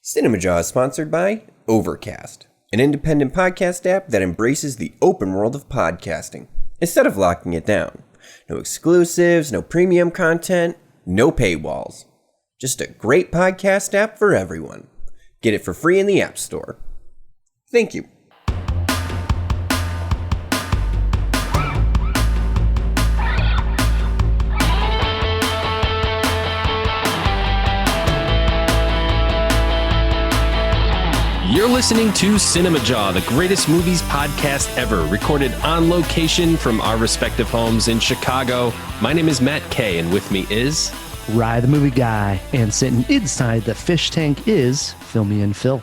Cinemajaw is sponsored by Overcast, an independent podcast app that embraces the open world of podcasting instead of locking it down. No exclusives, no premium content, no paywalls. Just a great podcast app for everyone. Get it for free in the App Store. Thank you. You're listening to Cinemajaw, the greatest movies podcast ever, recorded on location from our respective homes in Chicago. My name is Matt Kay, and with me is... Rye the movie guy, and sitting inside the fish tank is Filmy and Phil.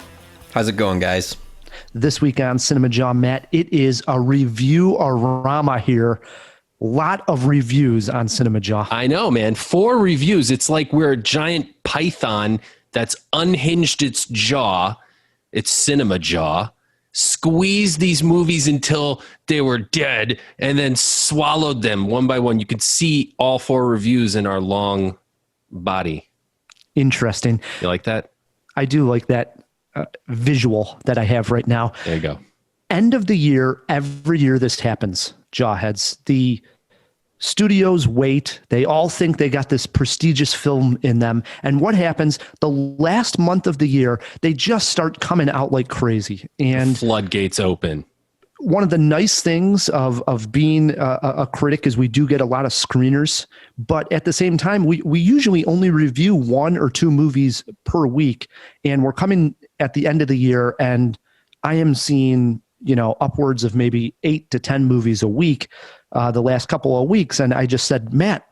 How's it going, guys? This week on Cinemajaw, Matt, it is a Review-O-Rama here. Lot of reviews on Cinemajaw. I know, man. 4 reviews. It's like we're a giant python that's unhinged its jaw. It's Cinemajaw, squeezed these movies until they were dead, and then swallowed them one by one. You can see all 4 reviews in our long body. Interesting. You like that? I do like that visual that I have right now. There you go. End of the year, every year this happens, Jawheads. The studios wait. They all think they got this prestigious film in them. And what happens? The last month of the year, they just start coming out like crazy. And the floodgates open. One of the nice things of being a critic is we do get a lot of screeners. But at the same time, we usually only review 1 or 2 movies per week. And we're coming at the end of the year, and I am seeing, upwards of maybe 8 to 10 movies a week the last couple of weeks. And I just said, Matt,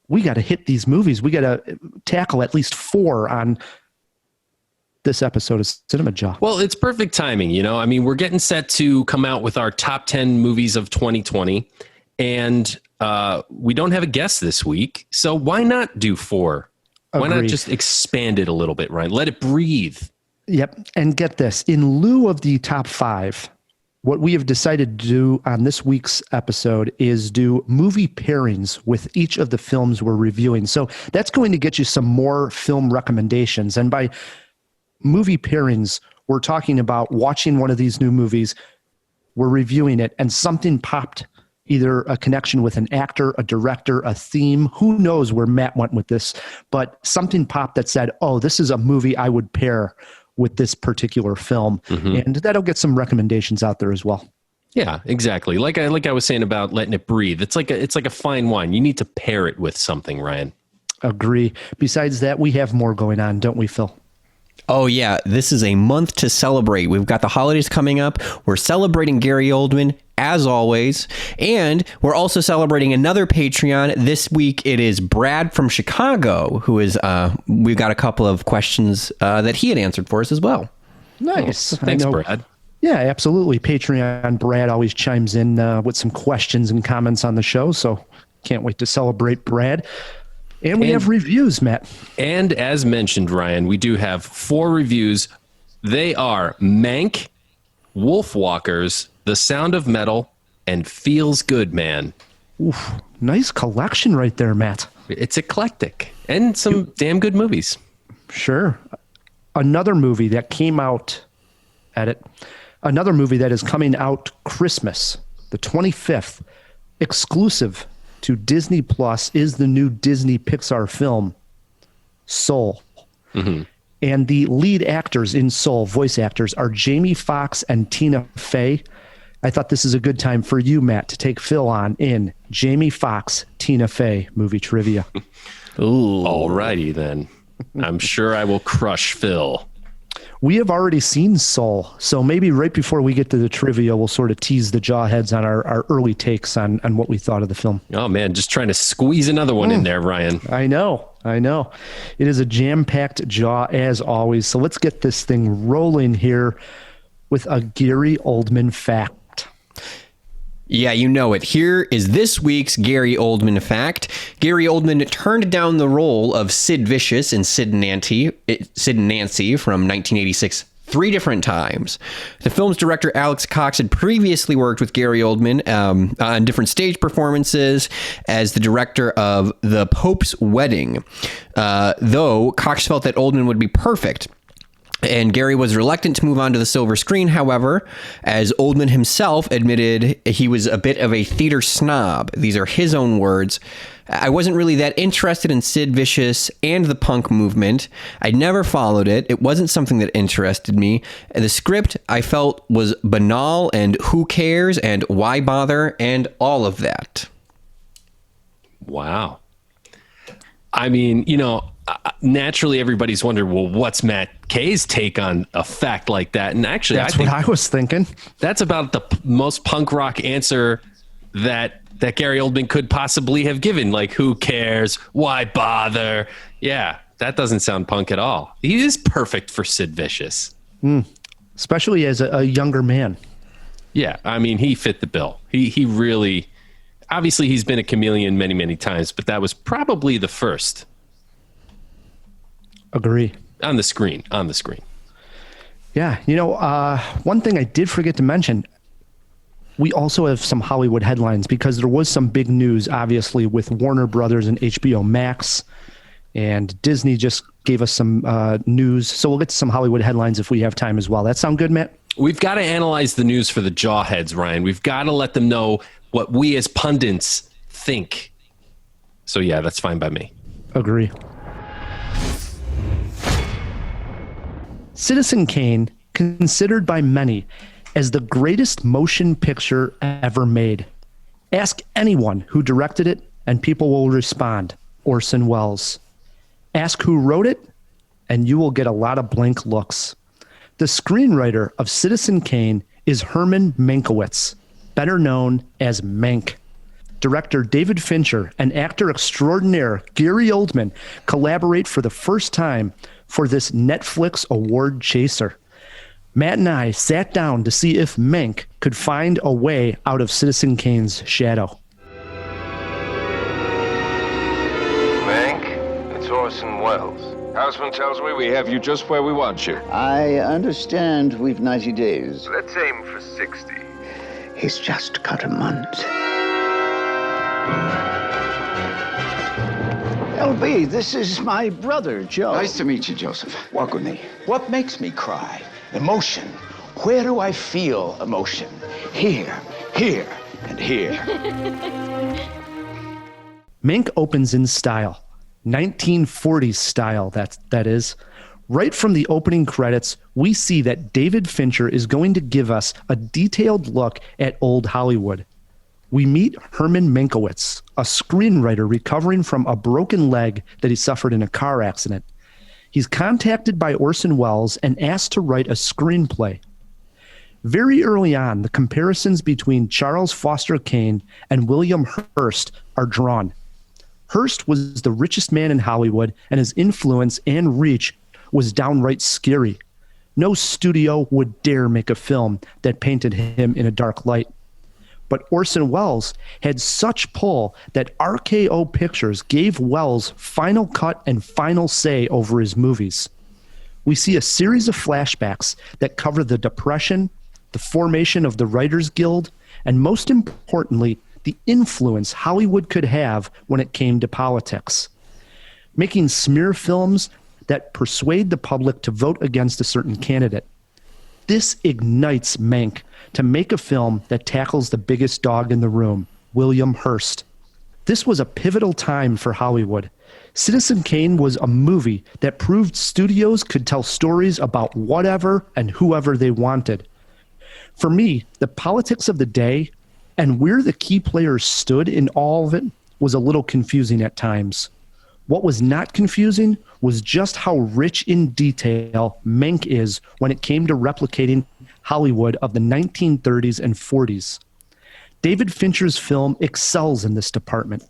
we got to hit these movies. We got to tackle at least 4 on this episode of Cinemajaw. Well, it's perfect timing. I mean, we're getting set to come out with our top 10 movies of 2020. And we don't have a guest this week. So why not do 4? Why not just expand it a little bit, Ryan? Let it breathe. Yep. And get this, in lieu of the top 5, what we have decided to do on this week's episode is do movie pairings with each of the films we're reviewing. So that's going to get you some more film recommendations. And by movie pairings, we're talking about watching one of these new movies, we're reviewing it, and something popped, either a connection with an actor, a director, a theme. Who knows where Matt went with this, but something popped that said, oh, this is a movie I would pair with this particular film. Mm-hmm. And that'll get some recommendations out there as well. Yeah, exactly. Like I was saying about letting it breathe. It's like a fine wine. You need to pair it with something, Ryan. Agree. Besides that, we have more going on, don't we, Phil? Oh, yeah. This is a month to celebrate. We've got the holidays coming up. We're celebrating Gary Oldman, as always. And we're also celebrating another Patreon. This week, it is Brad from Chicago, who is, we've got a couple of questions that he had answered for us as well. Nice. Oh, thanks, Brad. Yeah, absolutely. Patreon Brad always chimes in with some questions and comments on the show. So can't wait to celebrate Brad. And we have reviews, Matt. And as mentioned, Ryan, we do have 4 reviews. They are Mank, Wolfwalkers, The Sound of Metal, and Feels Good Man. Oof, nice collection right there, Matt. It's eclectic and some damn good movies. Sure. Another movie that came out another movie that is coming out Christmas, the 25th, exclusive to Disney Plus, is the new Disney Pixar film, Soul. Mm-hmm. And the lead actors in Soul, voice actors, are Jamie Foxx and Tina Fey. I thought this is a good time for you, Matt, to take Phil on in Jamie Foxx, Tina Fey movie trivia. Ooh. Alrighty then. I'm sure I will crush Phil. We have already seen Soul, so maybe right before we get to the trivia, we'll sort of tease the Jawheads on our early takes on what we thought of the film. Oh, man, just trying to squeeze another one in there, Ryan. I know. It is a jam-packed Jaw, as always, so let's get this thing rolling here with a Gary Oldman fact. Yeah, you know it. Here is this week's Gary Oldman fact. Gary Oldman turned down the role of Sid Vicious in Sid and Nancy from 1986 3 different times. The film's director, Alex Cox, had previously worked with Gary Oldman on different stage performances as the director of The Pope's Wedding, though Cox felt that Oldman would be perfect And Gary was reluctant to move on to the silver screen, however, as Oldman himself admitted he was a bit of a theater snob. These are his own words. I wasn't really that interested in Sid Vicious and the punk movement. I never followed it. It wasn't something that interested me. The script I felt was banal and who cares and why bother and all of that. Wow. I mean, you know, naturally everybody's wondered, well, what's Matt Kay's take on a fact like that? And actually, That's what I was thinking. That's about the most punk rock answer that Gary Oldman could possibly have given. Like, who cares? Why bother? Yeah, that doesn't sound punk at all. He is perfect for Sid Vicious. Especially as a younger man. Yeah, I mean, he fit the bill. He really, obviously he's been a chameleon many, many times, but that was probably the first. Agree. On the screen. Yeah. You know, one thing I did forget to mention, we also have some Hollywood headlines because there was some big news, obviously, with Warner Brothers and HBO Max, and Disney just gave us some news. So we'll get to some Hollywood headlines if we have time as well. That sound good, Matt? We've got to analyze the news for the jawheads, Ryan. We've got to let them know what we as pundits think. So yeah, that's fine by me. Agree. Citizen Kane, considered by many as the greatest motion picture ever made. Ask anyone who directed it, and people will respond. Orson Welles. Ask who wrote it, and you will get a lot of blank looks. The screenwriter of Citizen Kane is Herman Mankiewicz, better known as Mank. Director David Fincher and actor extraordinaire Gary Oldman collaborate for the first time for this Netflix award chaser. Matt and I sat down to see if Mank could find a way out of Citizen Kane's shadow. Mank, it's Orson Welles. Houseman tells me we have you just where we want you. I understand we've 90 days. Let's aim for 60. He's just got a month. LB, this is my brother, Joe. Nice to meet you, Joseph. Walk with me. What makes me cry? Emotion. Where do I feel emotion? Here, and here. Mank opens in style. 1940s style, that is. Right from the opening credits, we see that David Fincher is going to give us a detailed look at old Hollywood. We meet Herman Mankiewicz, a screenwriter recovering from a broken leg that he suffered in a car accident. He's contacted by Orson Welles and asked to write a screenplay. Very early on, the comparisons between Charles Foster Kane and William Hearst are drawn. Hearst was the richest man in Hollywood, and his influence and reach was downright scary. No studio would dare make a film that painted him in a dark light. But Orson Welles had such pull that RKO Pictures gave Welles final cut and final say over his movies. We see a series of flashbacks that cover the Depression, the formation of the Writers Guild, and most importantly, the influence Hollywood could have when it came to politics. Making smear films that persuade the public to vote against a certain candidate. This ignites Mank to make a film that tackles the biggest dog in the room, William Hearst. This was a pivotal time for Hollywood. Citizen Kane was a movie that proved studios could tell stories about whatever and whoever they wanted. For me, the politics of the day and where the key players stood in all of it was a little confusing at times. What was not confusing was just how rich in detail Mank is when it came to replicating Hollywood of the 1930s and 40s. David Fincher's film excels in this department.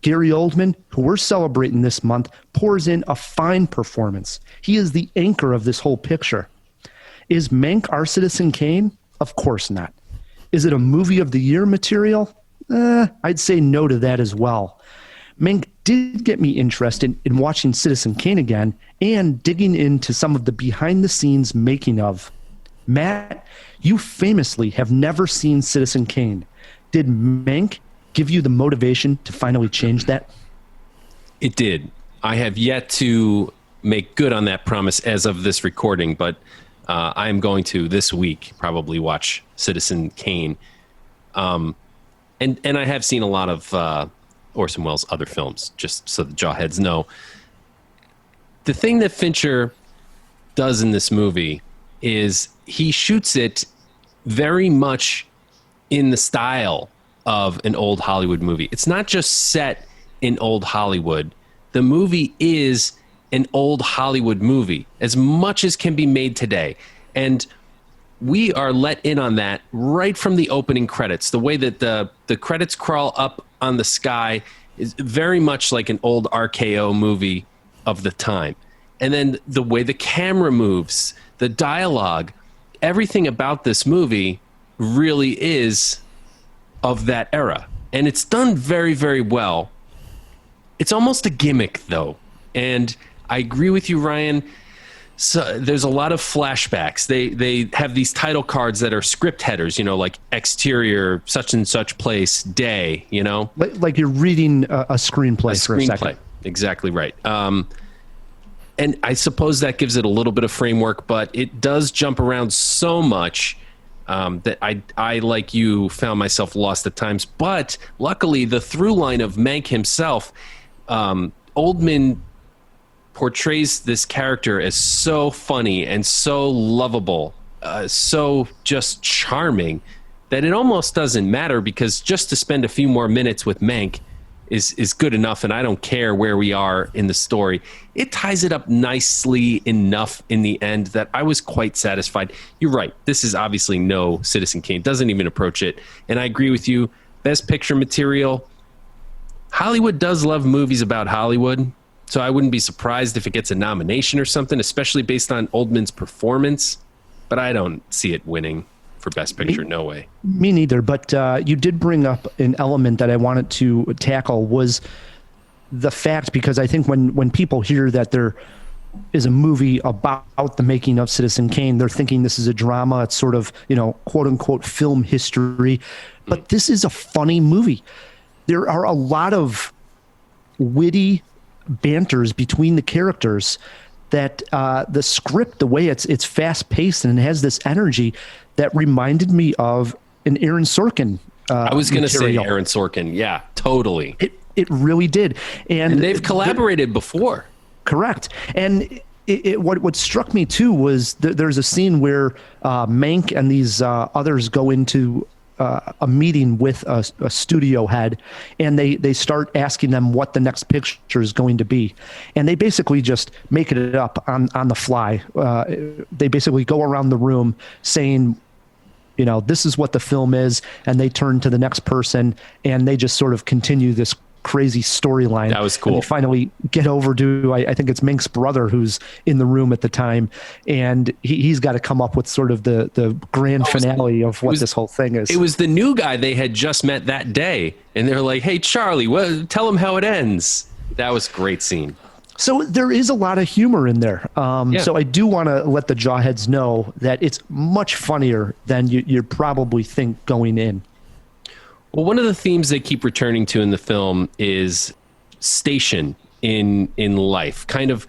Gary Oldman, who we're celebrating this month, pours in a fine performance. He is the anchor of this whole picture. Is Mank our Citizen Kane? Of course not. Is it a movie of the year material? I'd say no to that as well. Mank did get me interested in watching Citizen Kane again and digging into some of the behind-the-scenes making of. Matt, you famously have never seen Citizen Kane. Did Mank give you the motivation to finally change that? It did. I have yet to make good on that promise as of this recording, but I'm going to this week probably watch Citizen Kane. And I have seen a lot of Orson Welles' other films, just so the jawheads know. The thing that Fincher does in this movie is he shoots it very much in the style of an old Hollywood movie. It's not just set in old Hollywood. The movie is an old Hollywood movie, as much as can be made today. And we are let in on that right from the opening credits. The way that the credits crawl up on the sky is very much like an old RKO movie of the time. And then the way the camera moves, the dialogue, everything about this movie really is of that era. And it's done very, very well. It's almost a gimmick, though. And I agree with you, Ryan. So there's a lot of flashbacks. They have these title cards that are script headers, like exterior, such and such place, day, Like you're reading a screenplay for a second. Exactly right. And I suppose that gives it a little bit of framework, but it does jump around so much that I, like you, found myself lost at times. But luckily, the through line of Mank himself, Oldman portrays this character as so funny and so lovable, so just charming, that it almost doesn't matter, because just to spend a few more minutes with Mank is good enough, and I don't care where we are in the story. It ties it up nicely enough in the end that I was quite satisfied. You're right. This is obviously no Citizen Kane. Doesn't even approach it. And I agree with you. Best picture material. Hollywood does love movies about Hollywood, so I wouldn't be surprised if it gets a nomination or something, especially based on Oldman's performance. But I don't see it winning for Best Picture. No way. Me neither. But you did bring up an element that I wanted to tackle, was the fact, because I think when people hear that there is a movie about the making of Citizen Kane, they're thinking this is a drama. It's sort of, quote unquote film history. But this is a funny movie. There are a lot of witty banters between the characters that the script, the way it's fast paced and it has this energy that reminded me of an Aaron Sorkin. I was going to say Aaron Sorkin. Yeah, totally. It really did. And they've collaborated before. Correct. And what struck me too was there's a scene where Mank and these others go into a meeting with a studio head, and they start asking them what the next picture is going to be. And they basically just make it up on the fly. They basically go around the room saying, this is what the film is. And they turn to the next person and they just sort of continue this crazy storyline. That was cool. And they finally get over to, I think it's Mink's brother who's in the room at the time, and he's got to come up with sort of the grand finale of what this whole thing is. It was the new guy they had just met that day, and they're like, "Hey, Charlie, tell him how it ends." That was a great scene. So there is a lot of humor in there. So I do want to let the jawheads know that it's much funnier than you probably think going in. Well, one of the themes they keep returning to in the film is station in life, kind of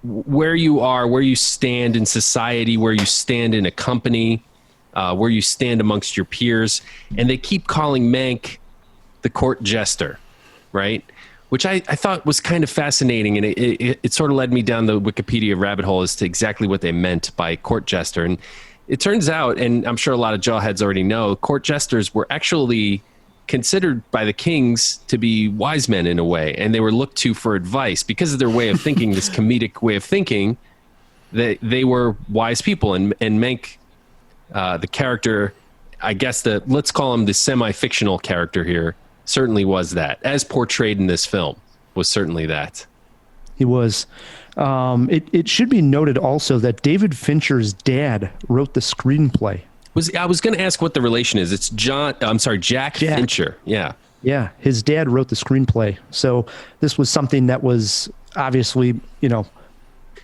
where you are, where you stand in society, where you stand in a company, where you stand amongst your peers. And they keep calling Mank the court jester, right? Which I thought was kind of fascinating. And it sort of led me down the Wikipedia rabbit hole as to exactly what they meant by court jester. And it turns out, and I'm sure a lot of jawheads already know, court jesters were actually considered by the kings to be wise men in a way, and they were looked to for advice because of their way of thinking, this comedic way of thinking. They were wise people, and Mank, the character, I guess let's call him the semi-fictional character here, certainly was that, as portrayed in this film, was certainly that. He was. It should be noted also that David Fincher's dad wrote the screenplay. I was going to ask what the relation is. It's Jack Fincher. Yeah. Yeah. His dad wrote the screenplay. So this was something that was obviously,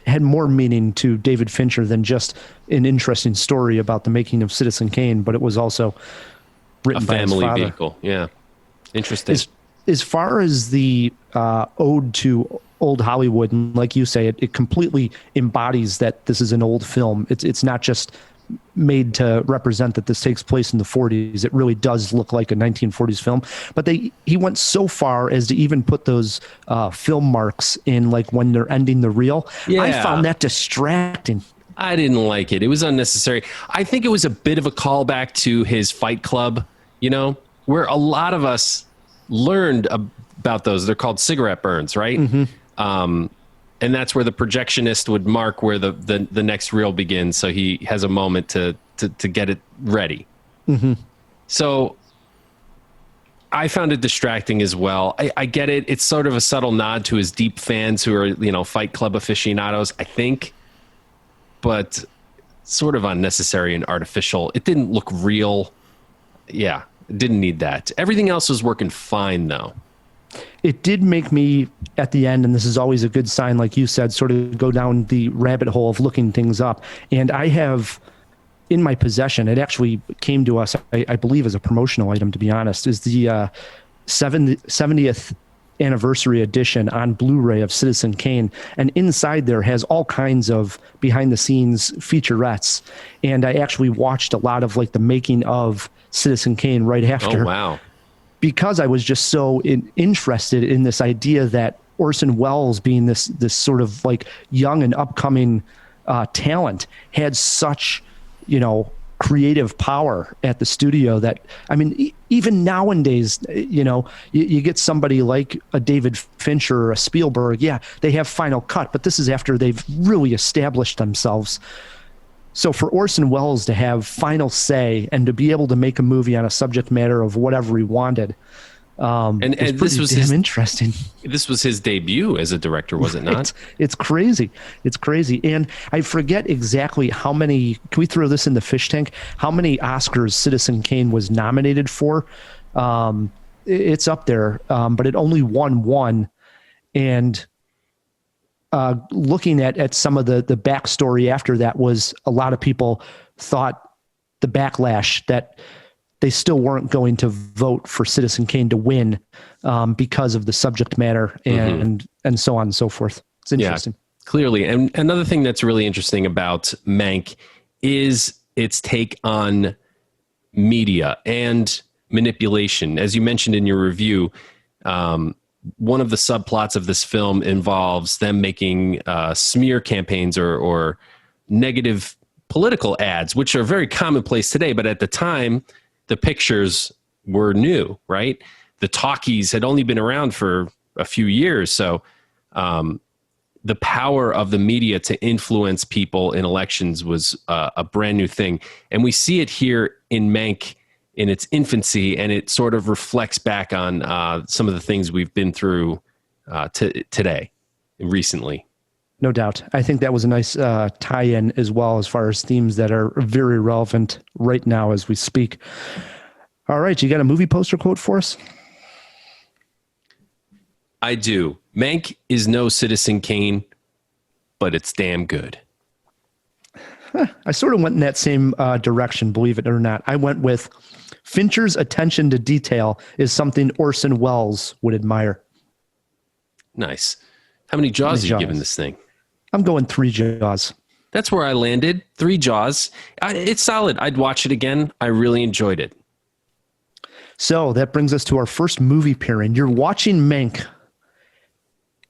had more meaning to David Fincher than just an interesting story about the making of Citizen Kane, but it was also written by his father. Vehicle. Yeah. Interesting. As far as the ode to old Hollywood, and like you say, it completely embodies that this is an old film. It's not just made to represent that this takes place in the 40s. It really does look like a 1940s film. But he went so far as to even put those film marks in, like when they're ending the reel. Yeah. I found that distracting. I didn't like it. It was unnecessary. I think it was a bit of a callback to his Fight Club, where a lot of us learned about those. They're called cigarette burns, right? Mm-hmm. And that's where the projectionist would mark where the next reel begins, so he has a moment to get it ready. Mm-hmm. So I found it distracting as well. I get it. It's sort of a subtle nod to his deep fans who are, Fight Club aficionados, I think. But sort of unnecessary and artificial. It didn't look real. Yeah, it didn't need that. Everything else was working fine, though. It did make me, at the end, and this is always a good sign, like you said, sort of go down the rabbit hole of looking things up. And I have in my possession, it actually came to us, I believe, as a promotional item, to be honest, is the 70th anniversary edition on Blu-ray of Citizen Kane, and inside there has all kinds of behind the scenes featurettes, and I actually watched a lot of like the making of Citizen Kane right after. Oh wow. Because I was just so interested in this idea that Orson Welles, being this sort of like young and upcoming talent, had such creative power at the studio that, I mean, even nowadays, you get somebody like a David Fincher or a Spielberg. Yeah, they have final cut, but this is after they've really established themselves. So for Orson Welles to have final say and to be able to make a movie on a subject matter of whatever he wanted, and this was interesting. This was his debut as a director, was it not? It's crazy. It's crazy. And I forget exactly how many, can we throw this in the fish tank? How many Oscars Citizen Kane was nominated for? It's up there, but it only won one. And looking at some of the backstory after that was a lot of people thought the backlash that they still weren't going to vote for Citizen Kane to win because of the subject matter and so on and so forth. It's interesting. Yeah, clearly. And another thing that's really interesting about Mank is its take on media and manipulation. As you mentioned in your review, one of the subplots of this film involves them making smear campaigns or negative political ads, which are very commonplace today. But at the time, the pictures were new, right? The talkies had only been around for a few years. So the power of the media to influence people in elections was a brand new thing. And we see it here in Mank in its infancy, and it sort of reflects back on some of the things we've been through today, recently. No doubt. I think that was a nice tie-in as well, as far as themes that are very relevant right now as we speak. All right, you got a movie poster quote for us? I do. Mank is no Citizen Kane, but it's damn good. I sort of went in that same direction, believe it or not. I went with Fincher's attention to detail is something Orson Welles would admire. Nice. How many jaws have you given this thing? I'm going 3 jaws. That's where I landed. 3 jaws. It's solid. I'd watch it again. I really enjoyed it. So that brings us to our first movie pairing. You're watching Mank.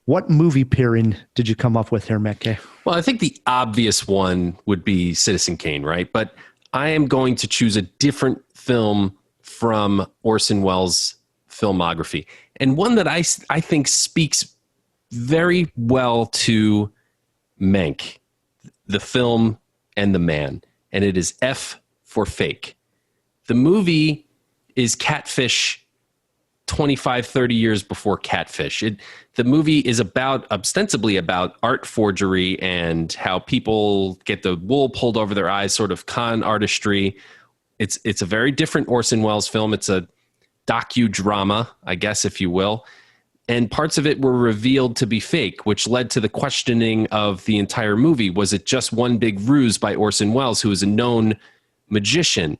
What movie pairing did you come up with here, Matt K? Well, I think the obvious one would be Citizen Kane, right? But I am going to choose a different film from Orson Welles' filmography, and one that I think speaks very well to Mank, the film and the man, and it is F for Fake. The movie is Catfish 25, 30 years before Catfish. The movie is ostensibly about art forgery and how people get the wool pulled over their eyes, sort of con artistry. It's a very different Orson Welles film. It's a docudrama, I guess, if you will. And parts of it were revealed to be fake, which led to the questioning of the entire movie. Was it just one big ruse by Orson Welles, who is a known magician?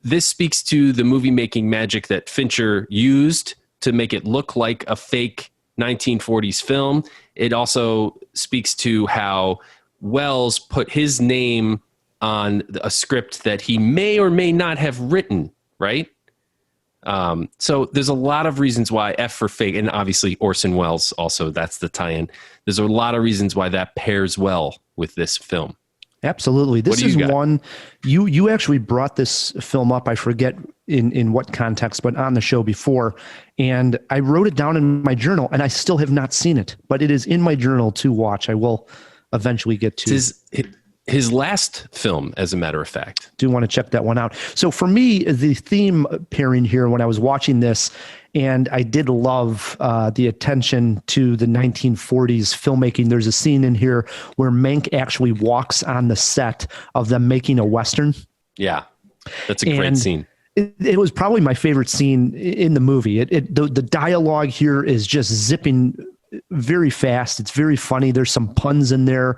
This speaks to the movie-making magic that Fincher used to make it look like a fake 1940s film. It also speaks to how Wells put his name on a script that he may or may not have written, right? So there's a lot of reasons why F for Fake, and obviously Orson Welles also, that's the tie-in. There's a lot of reasons why that pairs well with this film. Absolutely. This is one, you actually brought this film up, I forget in what context, but on the show before. And I wrote it down in my journal, and I still have not seen it, but it is in my journal to watch. I will eventually get to his last film, as a matter of fact. Do want to check that one out. So for me, the theme pairing here when I was watching this, and I did love the attention to the 1940s filmmaking. There's a scene in here where Mank actually walks on the set of them making a Western. Yeah, that's a great scene. It was probably my favorite scene in the movie. The dialogue here is just zipping very fast. It's very funny. There's some puns in there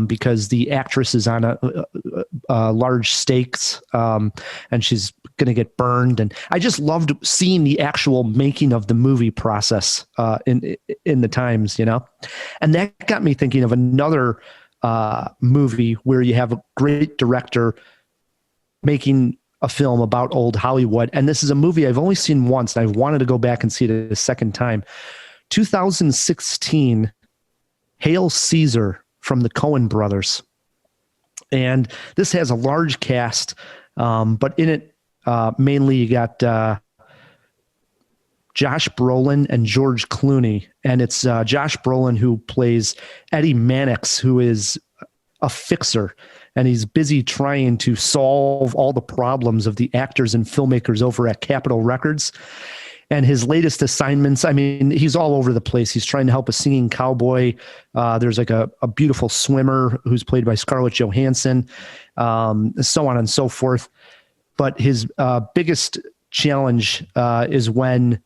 because the actress is on a large stakes and she's going to get burned. And I just loved seeing the actual making of the movie process in the times, you know. And that got me thinking of another movie where you have a great director making a film about old Hollywood. And this is a movie I've only seen once, and I've wanted to go back and see it a second time. 2016, Hail Caesar from the Coen brothers. And this has a large cast, but in it, mainly you got Josh Brolin and George Clooney. And it's Josh Brolin who plays Eddie Mannix, who is a fixer. And he's busy trying to solve all the problems of the actors and filmmakers over at Capitol Records. And his latest assignments, I mean, he's all over the place. He's trying to help a singing cowboy. There's like a beautiful swimmer who's played by Scarlett Johansson, so on and so forth. But his biggest challenge is when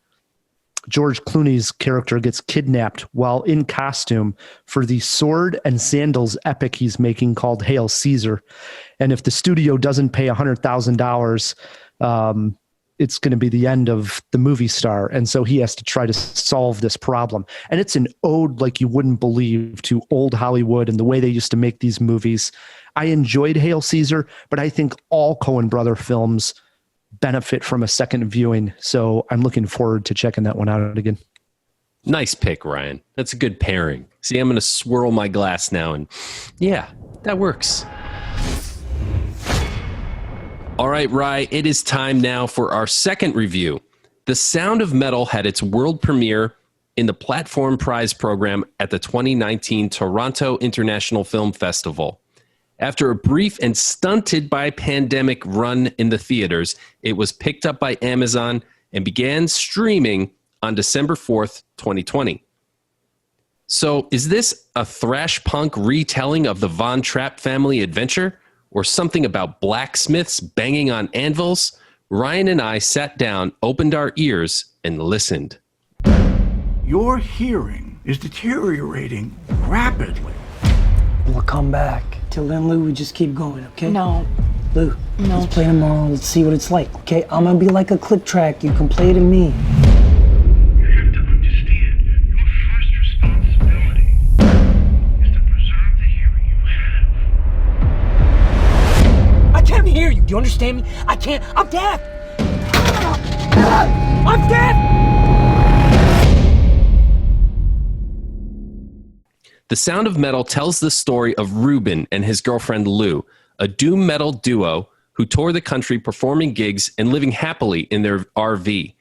George Clooney's character gets kidnapped while in costume for the sword and sandals epic he's making called Hail Caesar. And if the studio doesn't pay $100,000, it's going to be the end of the movie star. And so he has to try to solve this problem. And it's an ode like you wouldn't believe to old Hollywood and the way they used to make these movies. I enjoyed Hail Caesar, but I think all Coen brother films benefit from a second viewing. So I'm looking forward to checking that one out again. Nice pick, Ryan. That's a good pairing. See, I'm going to swirl my glass now, and yeah, that works. All right, Rye, it is time now for our second review. The Sound of Metal had its world premiere in the Platform Prize program at the 2019 Toronto International Film Festival. After a brief and stunted by pandemic run in the theaters, it was picked up by Amazon and began streaming on December 4th, 2020. So, is this a thrash punk retelling of the Von Trapp family adventure? Or something about blacksmiths banging on anvils? Ryan and I sat down, opened our ears, and listened. Your hearing is deteriorating rapidly. We'll come back. Till then, Lou, we just keep going, okay? No. Lou, no. Let's play tomorrow. Let's see what it's like, okay? I'm gonna be like a click track. You can play to me. You have to understand, your first responsibility is to preserve the hearing you have. I can't hear you. Do you understand me? I can't. I'm deaf. I'm deaf. The Sound of Metal tells the story of Ruben and his girlfriend Lou, a doom metal duo who tour the country performing gigs and living happily in their RV.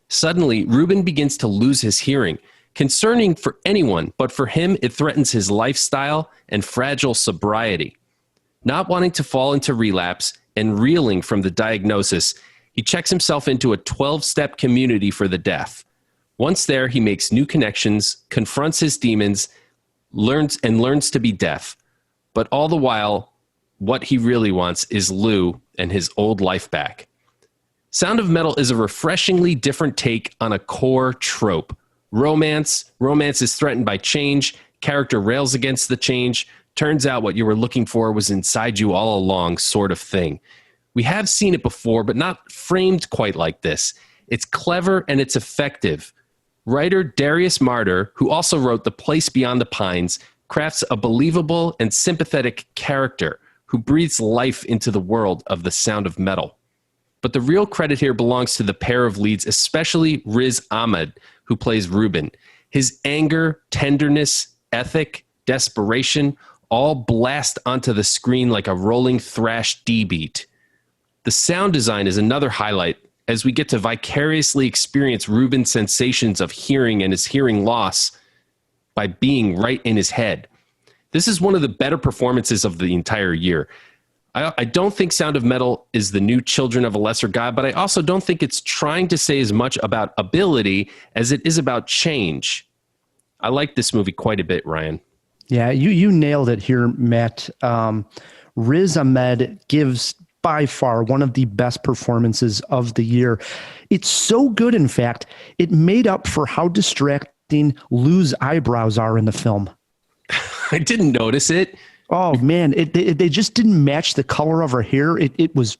Suddenly, Ruben begins to lose his hearing, concerning for anyone, but for him it threatens his lifestyle and fragile sobriety. Not wanting to fall into relapse and reeling from the diagnosis, he checks himself into a 12-step community for the deaf. Once there, he makes new connections, confronts his demons, learns to be deaf. But all the while, what he really wants is Lou and his old life back. Sound of Metal is a refreshingly different take on a core trope. Romance is threatened by change, character rails against the change, turns out what you were looking for was inside you all along sort of thing. We have seen it before, but not framed quite like this. It's clever and it's effective. Writer Darius Martyr, who also wrote The Place Beyond the Pines, crafts a believable and sympathetic character who breathes life into the world of The Sound of Metal. But the real credit here belongs to the pair of leads, especially Riz Ahmed, who plays Ruben. His anger, tenderness, ethic, desperation all blast onto the screen like a rolling thrash D-beat. The sound design is another highlight, as we get to vicariously experience Ruben's sensations of hearing and his hearing loss by being right in his head. This is one of the better performances of the entire year. I don't think Sound of Metal is the new Children of a Lesser God, but I also don't think it's trying to say as much about ability as it is about change. I like this movie quite a bit, Ryan. Yeah, you nailed it here, Matt. Riz Ahmed gives by far one of the best performances of the year. It's so good, in fact, it made up for how distracting Lou's eyebrows are in the film. I didn't notice it. Oh man, they just didn't match the color of her hair. It was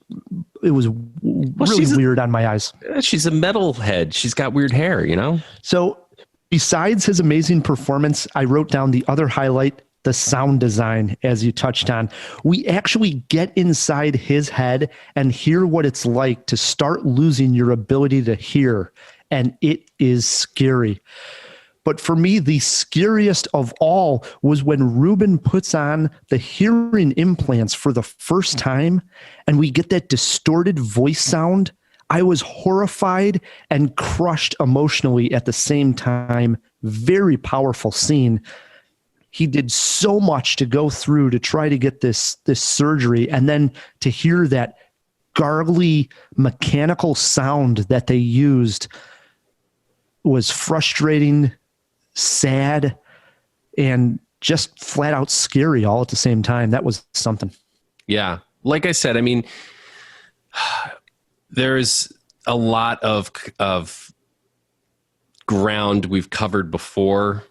really weird on my eyes. She's a metalhead. She's got weird hair, you know? So besides his amazing performance, I wrote down the other highlight, the sound design, as you touched on. We actually get inside his head and hear what it's like to start losing your ability to hear. And it is scary. But for me, the scariest of all was when Ruben puts on the hearing implants for the first time and we get that distorted voice sound. I was horrified and crushed emotionally at the same time. Very powerful scene. He did so much to go through to try to get this surgery, and then to hear that gargly mechanical sound that they used was frustrating, sad, and just flat out scary all at the same time. That was something. Yeah. Like I said, I mean, there's a lot of ground we've covered before,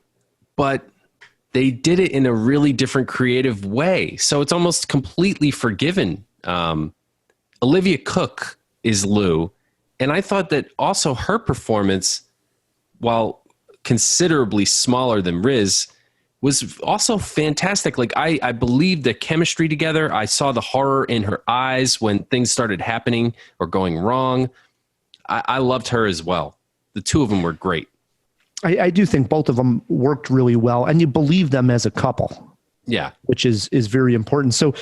but they did it in a really different creative way. So it's almost completely forgiven. Olivia Cooke is Lou. And I thought that also her performance, while considerably smaller than Riz, was also fantastic. Like I believed the chemistry together. I saw the horror in her eyes when things started happening or going wrong. I loved her as well. The two of them were great. I do think both of them worked really well, and you believe them as a couple. Yeah. Which is very important. So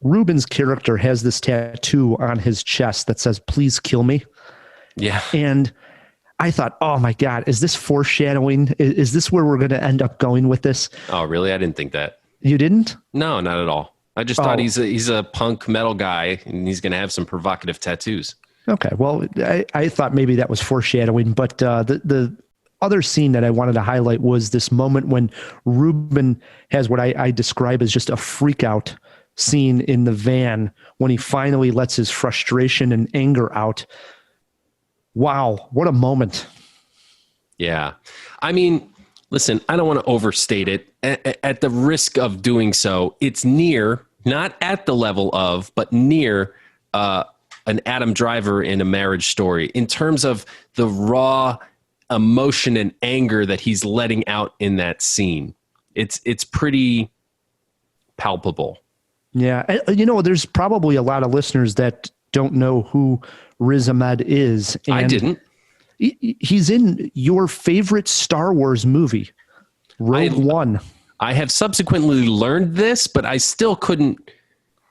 Ruben's character has this tattoo on his chest that says, "Please kill me." Yeah. And I thought, oh my God, is this foreshadowing? Is this where we're going to end up going with this? Oh, really? I didn't think that. You didn't? No, not at all. I just thought he's a punk metal guy and he's going to have some provocative tattoos. Okay. Well, I thought maybe that was foreshadowing, but the other scene that I wanted to highlight was this moment when Ruben has what I describe as just a freak out scene in the van when he finally lets his frustration and anger out. Wow, what a moment. Yeah. I mean, listen, I don't want to overstate it. At the risk of doing so, it's near, not at the level of, but near an Adam Driver in A Marriage Story in terms of the raw emotion and anger that he's letting out in that scene. It's pretty palpable. Yeah. There's probably a lot of listeners that don't know who Riz Ahmed is. And I didn't. He's in your favorite Star Wars movie, Rogue One. I have subsequently learned this, but I still couldn't.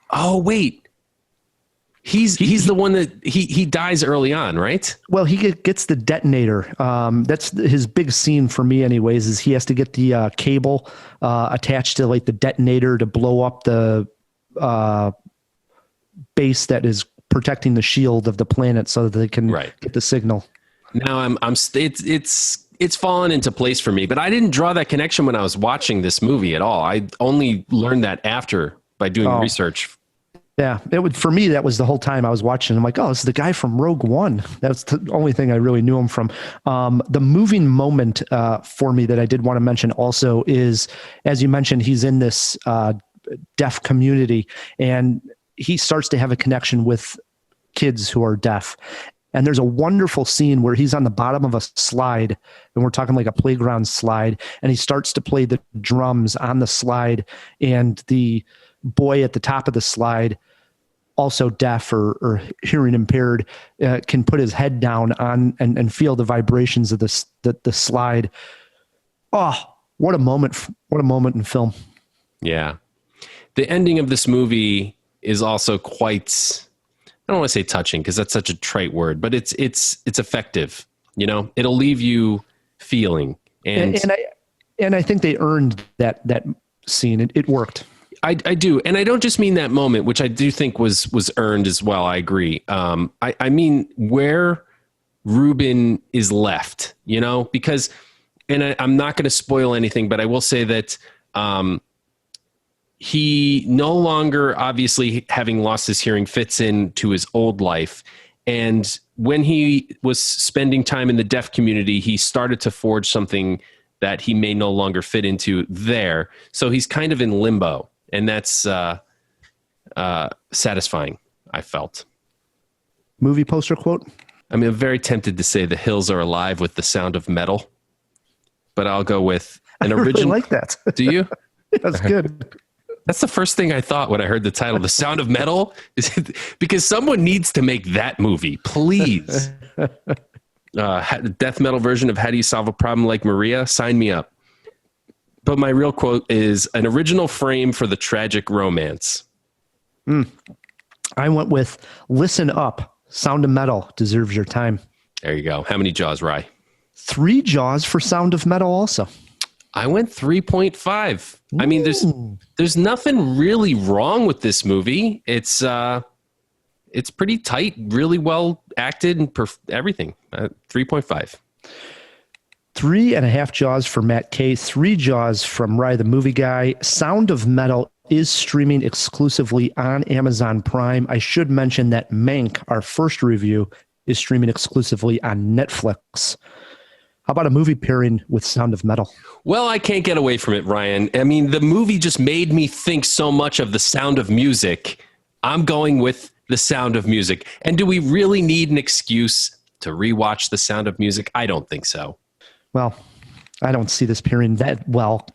Oh, wait. He's the one that he dies early on, right? Well, he gets the detonator. That's his big scene for me anyways, is he has to get the cable attached to like the detonator to blow up the base that is protecting the shield of the planet so that they can get the signal. Now it's fallen into place for me, but I didn't draw that connection when I was watching this movie at all. I only learned that after by doing research. Yeah, for me, that was the whole time I was watching. I'm like, oh, this is the guy from Rogue One. That's the only thing I really knew him from. The moving moment for me that I did want to mention also is, as you mentioned, he's in this deaf community and he starts to have a connection with kids who are deaf. And there's a wonderful scene where he's on the bottom of a slide, and we're talking like a playground slide, and he starts to play the drums on the slide, and the boy at the top of the slide, also deaf or hearing impaired, can put his head down on and feel the vibrations of the slide. Oh, what a moment in film. Yeah. The ending of this movie is also quite, I don't want to say touching because that's such a trite word, but it's effective. You know, it'll leave you feeling. And I think they earned that scene. It worked. I do. And I don't just mean that moment, which I do think was earned as well. I agree. I mean where Ruben is left, you know, because, and I'm not going to spoil anything, but I will say that he no longer, obviously having lost his hearing, fits into his old life. And when he was spending time in the deaf community, he started to forge something that he may no longer fit into there. So he's kind of in limbo. And that's satisfying, I felt. Movie poster quote? I mean, I'm very tempted to say the hills are alive with the sound of metal, but I'll go with an original. I really like that. Do you? That's good. That's the first thing I thought when I heard the title, The Sound of Metal, because someone needs to make that movie, please. Death metal version of How Do You Solve a Problem Like Maria? Sign me up. But my real quote is an original frame for the tragic romance. I went with listen up. Sound of Metal deserves your time. There you go. How many Jaws, Rye? 3 Jaws for Sound of Metal also. I went 3.5. I mean, there's nothing really wrong with this movie. It's pretty tight, really well acted, and everything. 3.5. 3.5 Jaws for Matt K. 3 Jaws from Rye the Movie Guy. Sound of Metal is streaming exclusively on Amazon Prime. I should mention that Mank, our first review, is streaming exclusively on Netflix. How about a movie pairing with Sound of Metal? Well, I can't get away from it, Ryan. I mean, the movie just made me think so much of The Sound of Music. I'm going with The Sound of Music. And do we really need an excuse to rewatch The Sound of Music? I don't think so. Well, I don't see this pairing that well.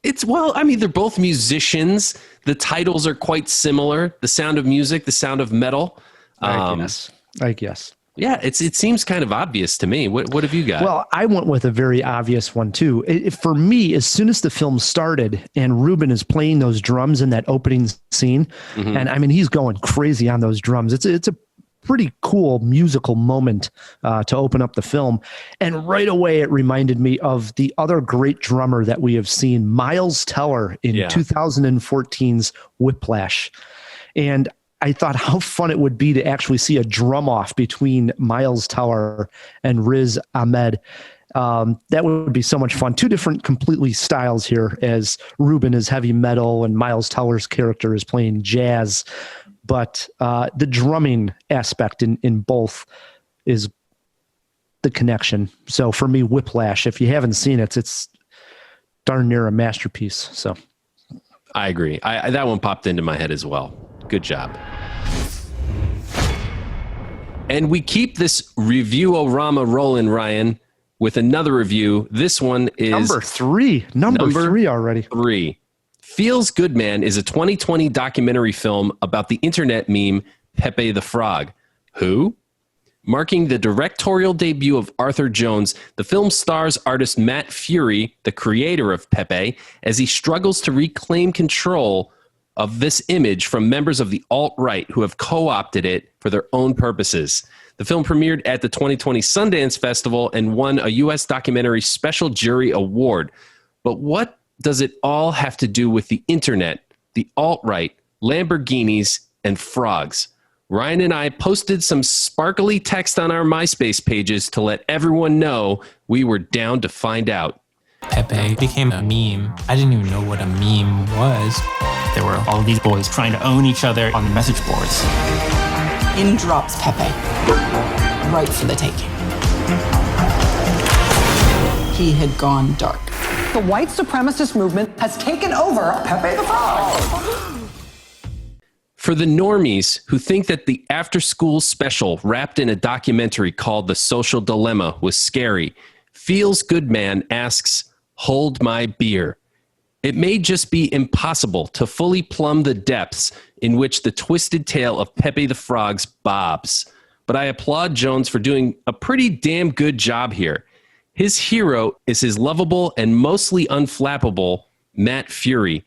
I mean, they're both musicians. The titles are quite similar. The Sound of Music, The Sound of Metal. I guess. Yeah, it seems kind of obvious to me. What have you got? Well, I went with a very obvious one too. For me, as soon as the film started and Ruben is playing those drums in that opening scene, and I mean, he's going crazy on those drums. It's a pretty cool musical moment to open up the film. And right away, it reminded me of the other great drummer that we have seen, Miles Teller, in 2014's Whiplash. And I thought how fun it would be to actually see a drum off between Miles Teller and Riz Ahmed. That would be so much fun. 2 different completely styles here, as Ruben is heavy metal and Miles Teller's character is playing jazz. But the drumming aspect in both is the connection. So for me, Whiplash, if you haven't seen it, it's darn near a masterpiece. So I agree. That one popped into my head as well. Good job. And we keep this Review-O-Rama rolling, Ryan, with another review. This one is number 3. Number 3 already. 3. Feels Good Man is a 2020 documentary film about the internet meme Pepe the Frog. Who? Marking the directorial debut of Arthur Jones, the film stars artist Matt Fury, the creator of Pepe, as he struggles to reclaim control of this image from members of the alt-right who have co-opted it for their own purposes. The film premiered at the 2020 Sundance Festival and won a U.S. Documentary Special Jury Award. But what does it all have to do with the internet, the alt-right, Lamborghinis, and frogs? Ryan and I posted some sparkly text on our MySpace pages to let everyone know we were down to find out. Pepe became a meme. I didn't even know what a meme was. There were all these boys trying to own each other on the message boards. In drops Pepe, right for the taking. He had gone dark. The white supremacist movement has taken over Pepe the Frog. For the normies who think that the after-school special wrapped in a documentary called The Social Dilemma was scary, Feels Good Man asks, hold my beer. It may just be impossible to fully plumb the depths in which the twisted tale of Pepe the Frog's bobs, but I applaud Jones for doing a pretty damn good job here. His hero is his lovable and mostly unflappable Matt Fury,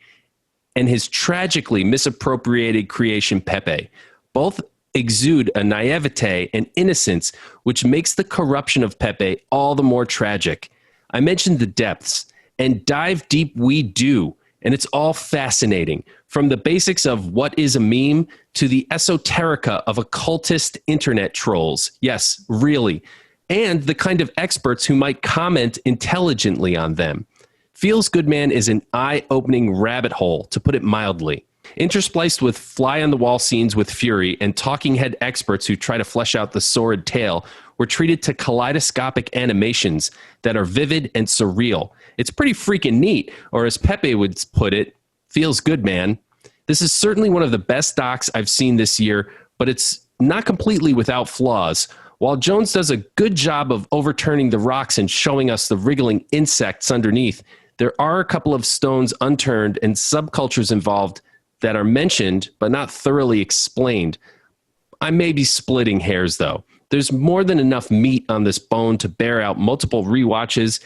and his tragically misappropriated creation Pepe. Both exude a naivete and innocence which makes the corruption of Pepe all the more tragic. I mentioned the depths, and dive deep we do, and it's all fascinating, from the basics of what is a meme to the esoterica of occultist internet trolls. Yes, really. And the kind of experts who might comment intelligently on them. Feels Good Man is an eye-opening rabbit hole, to put it mildly. Interspliced with fly-on-the-wall scenes with Fury and talking head experts who try to flesh out the sordid tale, we're treated to kaleidoscopic animations that are vivid and surreal. It's pretty freaking neat, or as Pepe would put it, feels good, man. This is certainly one of the best docs I've seen this year, but it's not completely without flaws. While Jones does a good job of overturning the rocks and showing us the wriggling insects underneath, there are a couple of stones unturned and subcultures involved that are mentioned but not thoroughly explained. I may be splitting hairs, though. There's more than enough meat on this bone to bear out multiple rewatches,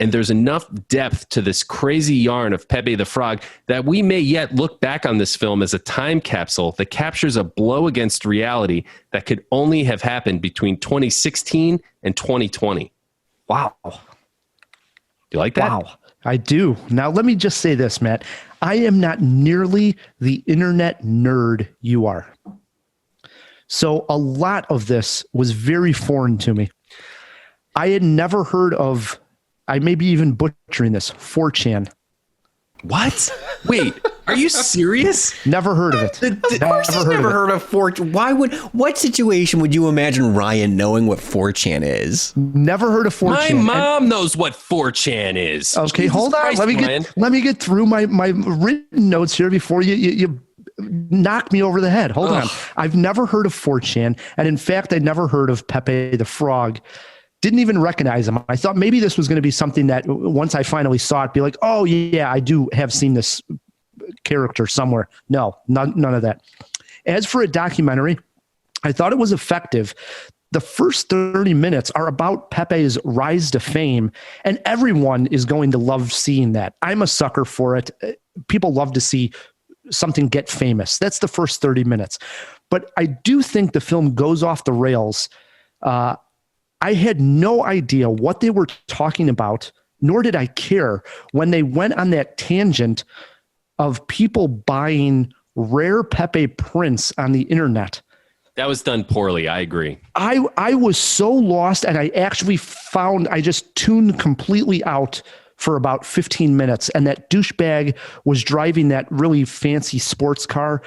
and there's enough depth to this crazy yarn of Pepe the Frog that we may yet look back on this film as a time capsule that captures a blow against reality that could only have happened between 2016 and 2020. Wow. Do you like that? Wow. I do. Now, let me just say this, Matt. I am not nearly the internet nerd you are. So a lot of this was very foreign to me. I had never heard of, I may be even butchering this, 4chan. What? Wait, are you serious? Never heard of it. Of course he's never heard of 4chan. What situation would you imagine Ryan knowing what 4chan is? Never heard of 4chan. My mom knows what 4chan is. Okay, Jesus hold on. Christ, Let me get through my written notes here before you knock me over the head. Hold on. I've never heard of 4chan. And in fact, I never heard of Pepe the Frog. Didn't even recognize him. I thought maybe this was going to be something that once I finally saw it, be like, oh yeah, I do have seen this character somewhere. No, none of that. As for a documentary, I thought it was effective. The first 30 minutes are about Pepe's rise to fame, and everyone is going to love seeing that. I'm a sucker for it. People love to see something get famous. That's the first 30 minutes. But I do think the film goes off the rails. I had no idea what they were talking about, nor did I care when they went on that tangent of people buying rare Pepe prints on the internet. That was done poorly. I agree. I was so lost, and I actually found I just tuned completely out for about 15 minutes, and that douchebag was driving that really fancy sports car.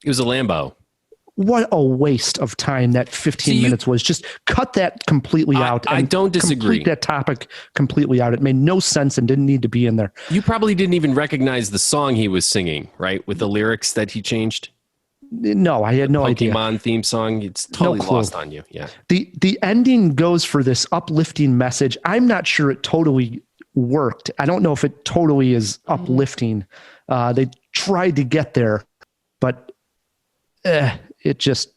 It was a Lambo. What a waste of time that 15 minutes was. Just cut that completely out. I don't disagree. Complete that topic completely out. It made no sense and didn't need to be in there. You probably didn't even recognize the song he was singing, right? With the lyrics that he changed? No, I had no idea. Pokemon theme song. It's totally lost on you. Yeah. The ending goes for this uplifting message. I'm not sure it totally worked. I don't know if it totally is uplifting. They tried to get there, but it just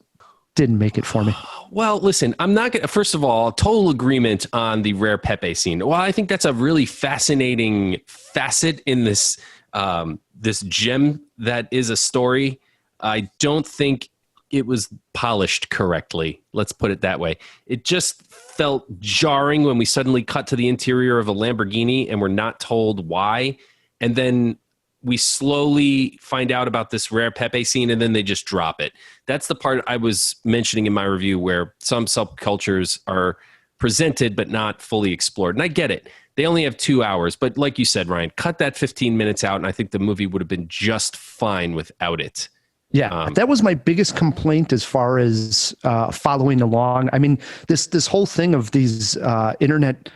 didn't make it for me. Well, listen, I'm not going to, first of all, total agreement on the rare Pepe scene. Well, I think that's a really fascinating facet in this, this gem that is a story. I don't think it was polished correctly. Let's put it that way. It just felt jarring when we suddenly cut to the interior of a Lamborghini and we're not told why. And then we slowly find out about this rare Pepe scene, and then they just drop it. That's the part I was mentioning in my review where some subcultures are presented but not fully explored. And I get it. They only have 2 hours. But like you said, Ryan, cut that 15 minutes out, and I think the movie would have been just fine without it. Yeah, that was my biggest complaint as far as following along. I mean, this whole thing of these internet...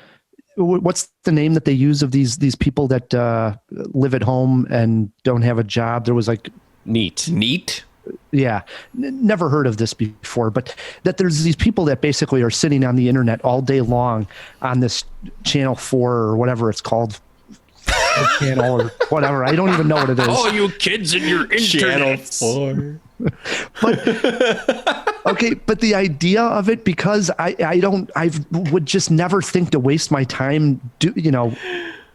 What's the name that they use of these people that live at home and don't have a job? There was like Neat. Yeah, never heard of this before, but that there's these people that basically are sitting on the internet all day long on this channel 4 or whatever it's called, channel or whatever. I don't even know what it is. Oh, you kids and your internet. Channel 4. But okay, but the idea of it, because I would just never think to waste my time,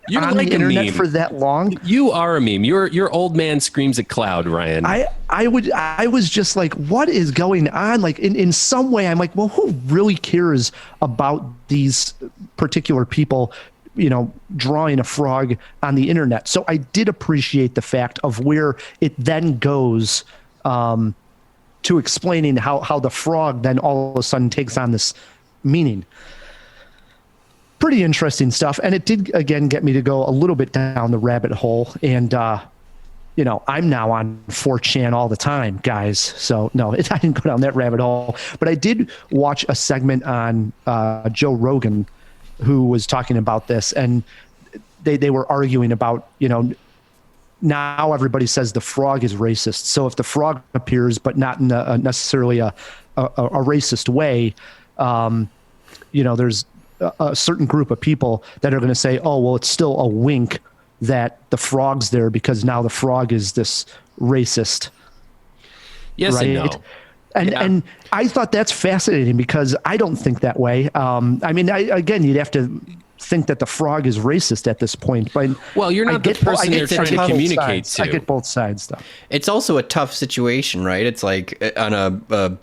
You're on like the internet a meme. for that long. You are a meme. Your old man screams at cloud, Ryan. I was just like, what is going on? Like in some way, I'm like, well, who really cares about these particular people, drawing a frog on the internet? So I did appreciate the fact of where it then goes to explaining how the frog then all of a sudden takes on this meaning. Pretty interesting stuff. And it did, again, get me to go a little bit down the rabbit hole. And, I'm now on 4chan all the time, guys. So, no, I didn't go down that rabbit hole. But I did watch a segment on Joe Rogan, who was talking about this. And they were arguing about, now everybody says the frog is racist. So if the frog appears, but not in necessarily a racist way, there's a certain group of people that are going to say, oh, well, it's still a wink that the frog's there because now the frog is this racist. Yes right? and no. And I thought that's fascinating because I don't think that way. Again, you'd have to think that the frog is racist at this point. But well, you're not the person they're trying to communicate to. I get both sides, though. It's also a tough situation, right? It's like on a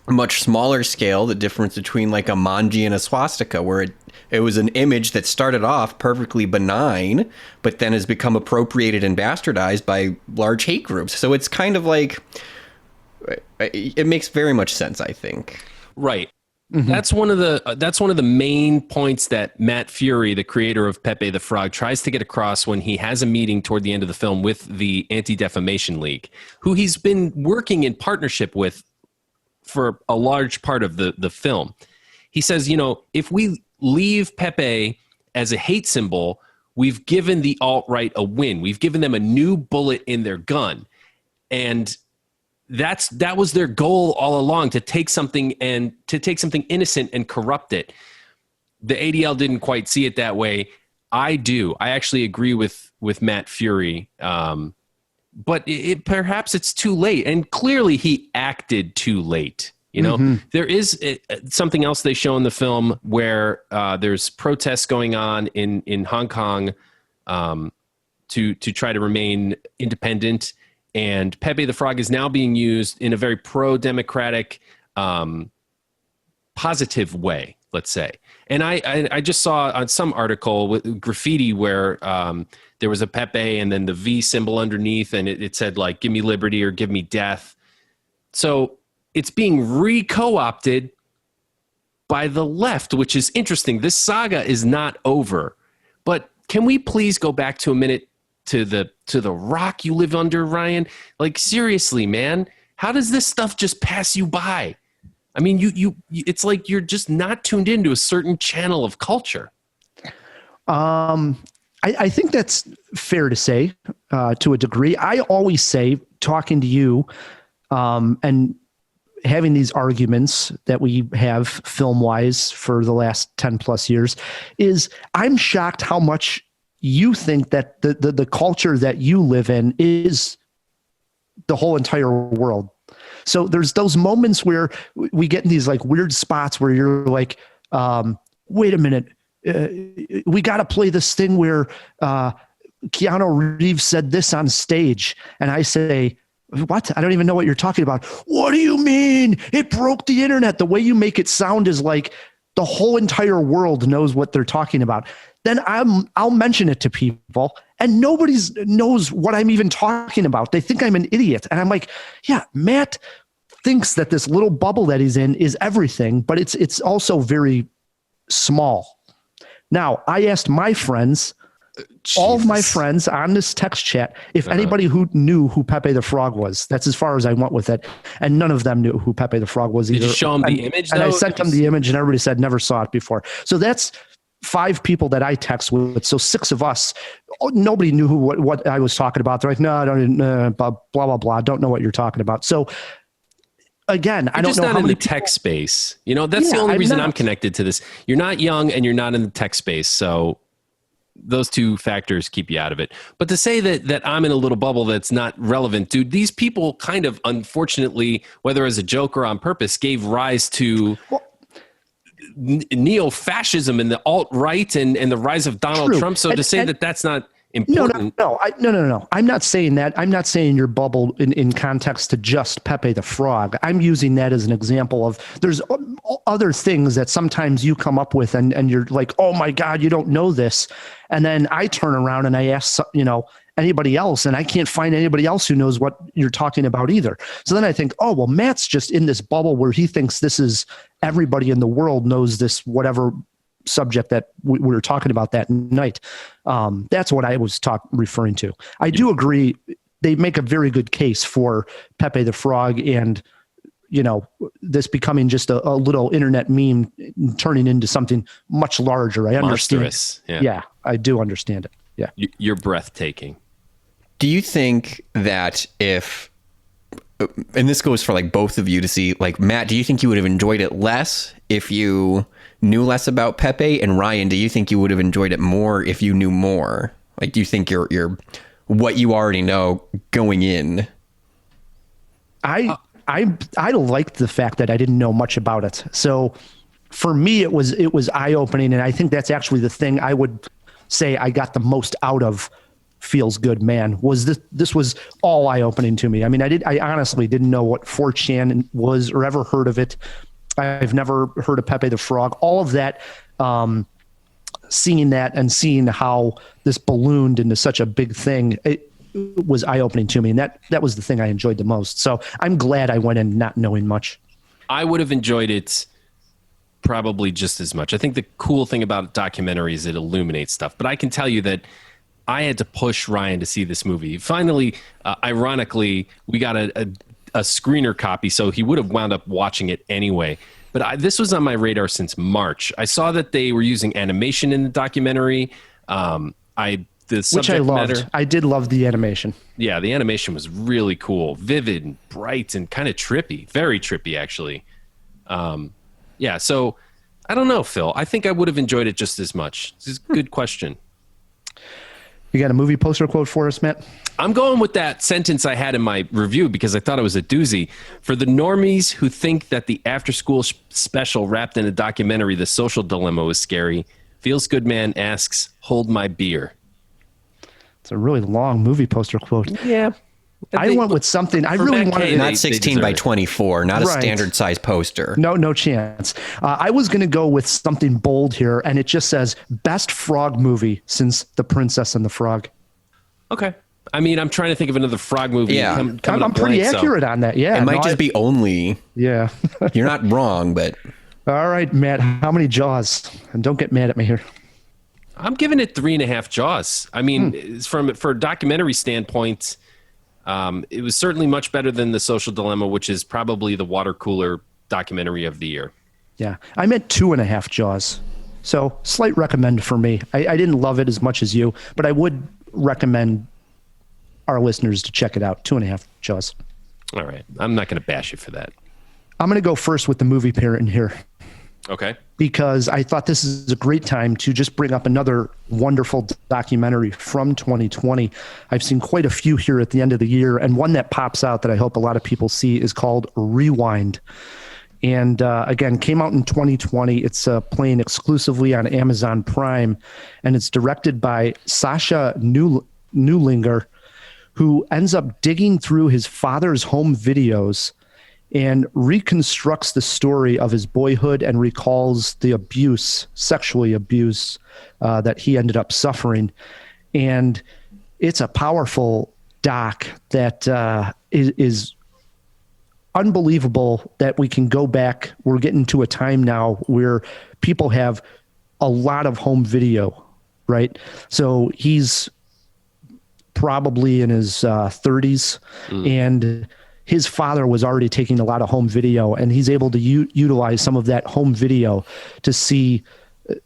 much smaller scale, the difference between like a manji and a swastika, where it was an image that started off perfectly benign, but then has become appropriated and bastardized by large hate groups. So it's kind of like, it makes very much sense, I think. Right. Mm-hmm. That's one of the main points that Matt Fury, the creator of Pepe the Frog, tries to get across when he has a meeting toward the end of the film with the Anti-Defamation League, who he's been working in partnership with for a large part of the film. He says, if we leave Pepe as a hate symbol, we've given the alt-right a win. We've given them a new bullet in their gun. And that was their goal all along, to take something innocent and corrupt it. The ADL didn't quite see it that way. I do. I actually agree with Matt Fury. But perhaps it's too late. And clearly he acted too late. There is something else they show in the film where there's protests going on in Hong Kong to try to remain independent. And Pepe the Frog is now being used in a very pro-democratic, positive way, let's say. And I just saw on some article with graffiti where there was a Pepe and then the V symbol underneath, and it said, like, give me liberty or give me death. So it's being re-co-opted by the left, which is interesting. This saga is not over. But can we please go back to a minute to the rock you live under, Ryan? Like, seriously, man, how does this stuff just pass you by? I mean, you it's like you're just not tuned into a certain channel of culture. I think that's fair to say to a degree. I always say, talking to you and having these arguments that we have film-wise for the last 10 plus years, is I'm shocked how much you think that the culture that you live in is the whole entire world. So there's those moments where we get in these like weird spots where you're like, wait a minute, we got to play this thing where Keanu Reeves said this on stage. And I say, what? I don't even know what you're talking about. What do you mean? It broke the internet. The way you make it sound is like the whole entire world knows what they're talking about. Then I'll mention it to people and nobody knows what I'm even talking about. They think I'm an idiot. And I'm like, yeah, Matt thinks that this little bubble that he's in is everything, but it's also very small. Now, I asked my friends, all of my friends on this text chat, if anybody who knew who Pepe the Frog was. That's as far as I went with it. And none of them knew who Pepe the Frog was either. Did you show them the image, and I sent them the image and everybody said never saw it before. So that's 5 people that I text with. So 6 of us, nobody knew what I was talking about. They're like, no, I don't, blah, blah, blah. Don't know what you're talking about. So again, I don't know not how in many the tech space. You know, that's the only reason I'm connected to this. You're not young and you're not in the tech space. So those 2 factors keep you out of it. But to say that I'm in a little bubble that's not relevant, dude, these people kind of, unfortunately, whether as a joke or on purpose, gave rise to neo-fascism and the alt-right and the rise of Donald Trump. So to say that that's not important. No. I'm not saying that. I'm not saying your bubble in context to just Pepe the Frog. I'm using that as an example of there's other things that sometimes you come up with and you're like, oh my God, you don't know this. And then I turn around and I ask, anybody else, and I can't find anybody else who knows what you're talking about either. So then I think, oh, well, Matt's just in this bubble where he thinks this is everybody in the world knows this, whatever subject that we were talking about that night. That's what I was referring to. I do agree. They make a very good case for Pepe the Frog and, this becoming just a little internet meme turning into something much larger. I understand. Monstrous. Yeah, I do understand it. Yeah. You're breathtaking. Do you think that if, and this goes for like both of you to see, like Matt, do you think you would have enjoyed it less if you knew less about Pepe? And Ryan, do you think you would have enjoyed it more if you knew more? Like, do you think you're what you already know going in? I liked the fact that I didn't know much about it. So for me, it was eye-opening. And I think that's actually the thing I would say I got the most out of Feels Good Man was this was all eye-opening to me. I mean, I honestly didn't know what 4chan was or ever heard of it. I've never heard of Pepe the Frog. All of that, seeing that and seeing how this ballooned into such a big thing, it was eye-opening to me. And that was the thing I enjoyed the most. So I'm glad I went in not knowing much. I would have enjoyed it probably just as much. I think the cool thing about documentaries is it illuminates stuff. But I can tell you that I had to push Ryan to see this movie. Finally, ironically, we got a screener copy, so he would have wound up watching it anyway. But this was on my radar since March. I saw that they were using animation in the documentary. Which I loved. I did love the animation. Yeah, the animation was really cool, vivid and bright and kind of trippy. Very trippy, actually. Yeah, so I don't know, Phil. I think I would have enjoyed it just as much. This is a good question. You got a movie poster quote for us, Matt? I'm going with that sentence I had in my review because I thought it was a doozy. For the normies who think that the after-school special wrapped in a documentary, The Social Dilemma, was scary, Feels Good Man asks, hold my beer. It's a really long movie poster quote. Yeah. I went with something. I really wanted not 16 by 24, not a standard size poster. No chance. I was going to go with something bold here, and it just says best frog movie since The Princess and the Frog. Okay. I mean, I'm trying to think of another frog movie. Yeah, I'm pretty accurate on that. Yeah, it might just be only. Yeah, you're not wrong, but all right, Matt. How many Jaws? And don't get mad at me here. I'm giving it 3.5 Jaws. I mean, for a documentary standpoint. It was certainly much better than The Social Dilemma, which is probably the water cooler documentary of the year. Yeah, I meant 2.5 Jaws. So slight recommend for me. I didn't love it as much as you, but I would recommend our listeners to check it out. 2.5 Jaws. All right. I'm not going to bash you for that. I'm going to go first with the movie pairing here. Okay. Because I thought this is a great time to just bring up another wonderful documentary from 2020. I've seen quite a few here at the end of the year, and one that pops out that I hope a lot of people see is called Rewind. And again, came out in 2020. It's playing exclusively on Amazon Prime, and it's directed by Sasha Neulinger, who ends up digging through his father's home videos and reconstructs the story of his boyhood and recalls the sexual abuse that he ended up suffering. And it's a powerful doc that is unbelievable that we can go back. We're getting to a time now where people have a lot of home video, right? So he's probably in his 30s and his father was already taking a lot of home video, and he's able to utilize some of that home video to see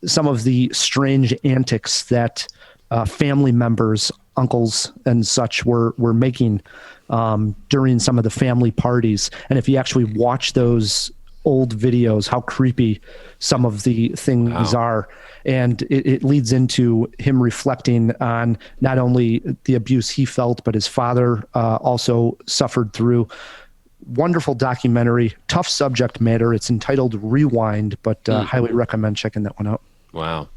some of the strange antics that family members, uncles and such were making during some of the family parties. And if you actually watch those old videos, how creepy some of the things are. And it leads into him reflecting on not only the abuse he felt, but his father also suffered through. Wonderful documentary, tough subject matter. It's entitled Rewind, but highly recommend checking that one out. Wow.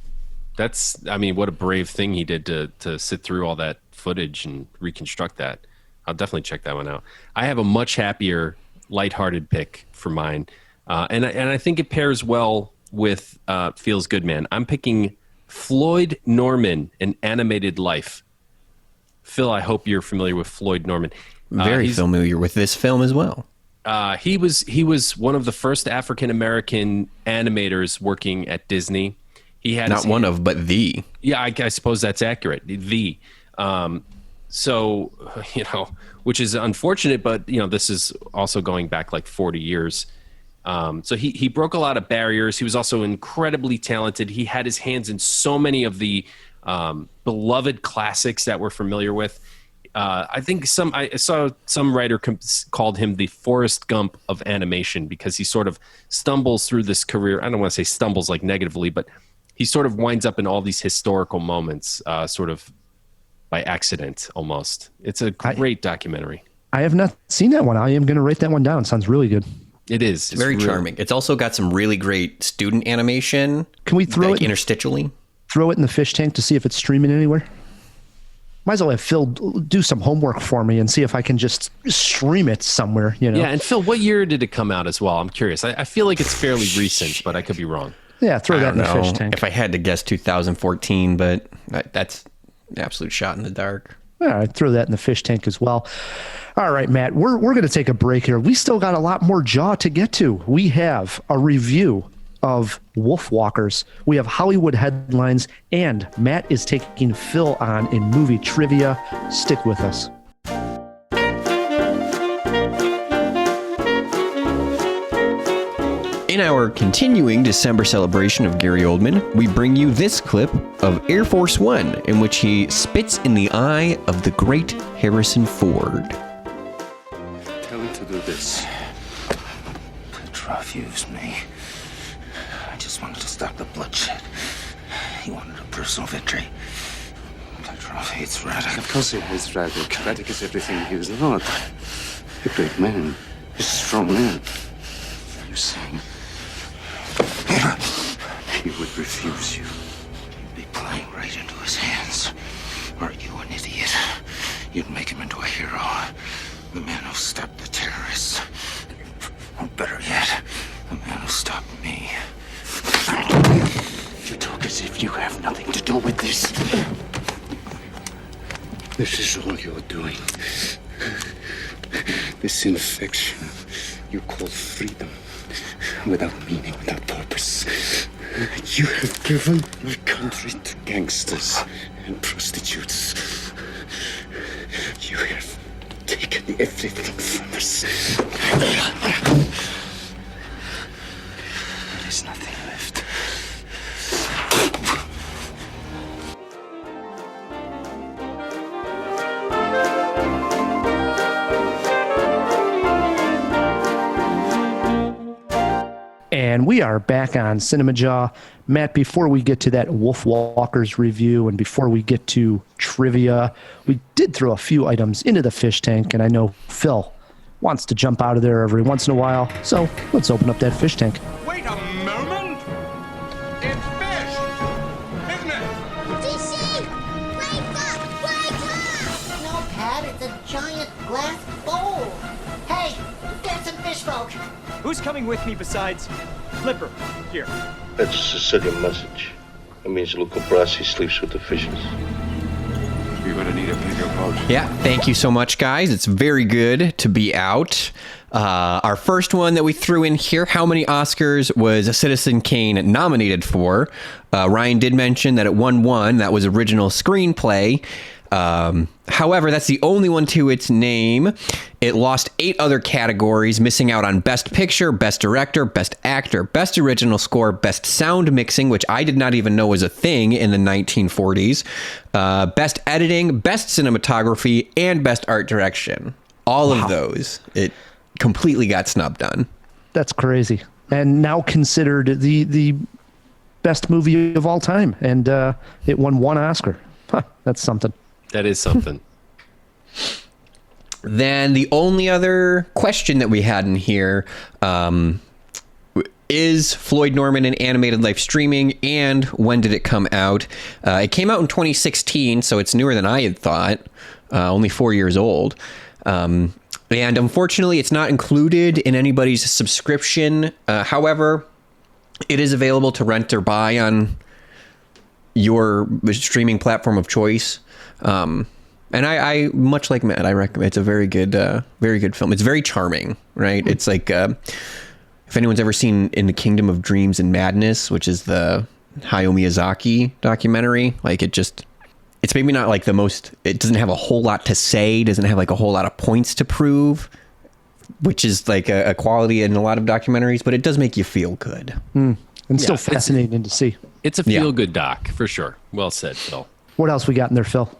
What a brave thing he did to sit through all that footage and reconstruct that. I'll definitely check that one out. I have a much happier, lighthearted pick for mine. And I think it pairs well with Feels Good Man. I'm picking Floyd Norman, An Animated Life. Phil, I hope you're familiar with Floyd Norman. Very familiar with this film as well. He was one of the first African-American animators working at Disney. He had not one of, but the. Yeah, I suppose that's accurate. The. So, which is unfortunate, but, this is also going back like 40 years. So he broke a lot of barriers. He was also incredibly talented. He had his hands in so many of the beloved classics that we're familiar with. I think I saw some writer called him the Forrest Gump of animation because he sort of stumbles through this career. I don't want to say stumbles like negatively, but he sort of winds up in all these historical moments, sort of by accident almost. It's a great documentary. I have not seen that one. I am going to write that one down. Sounds really good. It is. It's very charming. It's also got some really great student animation. Can we throw it interstitially? Throw it in the fish tank to see if it's streaming anywhere? Might as well have Phil do some homework for me and see if I can just stream it somewhere. Yeah, and Phil, what year did it come out as well? I'm curious. I feel like it's fairly recent, but I could be wrong. Yeah, throw that in the fish tank. If I had to guess 2014, but that's an absolute shot in the dark. All right, throw that in the fish tank as well. All right, Matt, we're going to take a break here. We still got a lot more Jaw to get to. We have a review of Wolfwalkers. We have Hollywood headlines, and Matt is taking Phil on in movie trivia. Stick with us. In our continuing December celebration of Gary Oldman, we bring you this clip of Air Force One, in which he spits in the eye of the great Harrison Ford. Tell him to do this. Petrov used me. I just wanted to stop the bloodshed. He wanted a personal victory. Petrov hates Radek. Of course he hates Radek. Radek is everything he was not. A great man. He's a strong man. You're saying he would refuse you. You'd be playing right into his hands. Are you an idiot? You'd make him into a hero. The man who stopped the terrorists. Or better yet, the man who stopped me. You talk as if you have nothing to do with this. This is all you're doing. This infection you call freedom. Without meaning, without purpose. You have given my country to gangsters and prostitutes. You have taken everything from us. There's nothing left. And we are back on Cinemajaw. Matt, before we get to that Wolfwalkers review and before we get to trivia, we did throw a few items into the fish tank, and I know Phil wants to jump out of there every once in a while, so let's open up that fish tank. Wait a moment! It's fish! Isn't it? DC! Wake up! Wake up! No, Pat, it's a giant glass bowl. Hey, get some fish folk. Who's coming with me besides Flipper? Here. That's a Sicilian message. It means Luca Brasi sleeps with the fishes. You're gonna need a bigger boat. Yeah, thank you so much, guys. It's very good to be out. Our first one that we threw in here, how many Oscars was Citizen Kane nominated for? Ryan did mention that it won one. That was original screenplay. However, that's the only one to its name. It lost 8 other categories, missing out on Best Picture, Best Director, Best Actor, Best Original Score, Best Sound Mixing, which I did not even know was a thing in the 1940s, Best Editing, Best Cinematography, and Best Art Direction. All of those, it completely got snubbed on. That's crazy. And now considered the best movie of all time. And it won 1 Oscar. Huh, that's something. That is something. Then the only other question that we had in here is Floyd Norman an animated life streaming, and when did it come out? It came out in 2016, so it's newer than I had thought. Only 4 years old. And unfortunately, it's not included in anybody's subscription. However, it is available to rent or buy on your streaming platform of choice. And I much like Matt, I recommend. It's a very good film. It's very charming, right? It's like if anyone's ever seen In the Kingdom of Dreams and Madness, which is the Hayao Miyazaki documentary, like it's maybe not like the most. It doesn't have a whole lot to say. Doesn't have like a whole lot of points to prove, which is like a quality in a lot of documentaries. But it does make you feel good. And still fascinating to see. It's a feel-good doc, for sure. Well said, Phil. What else we got in there, Phil?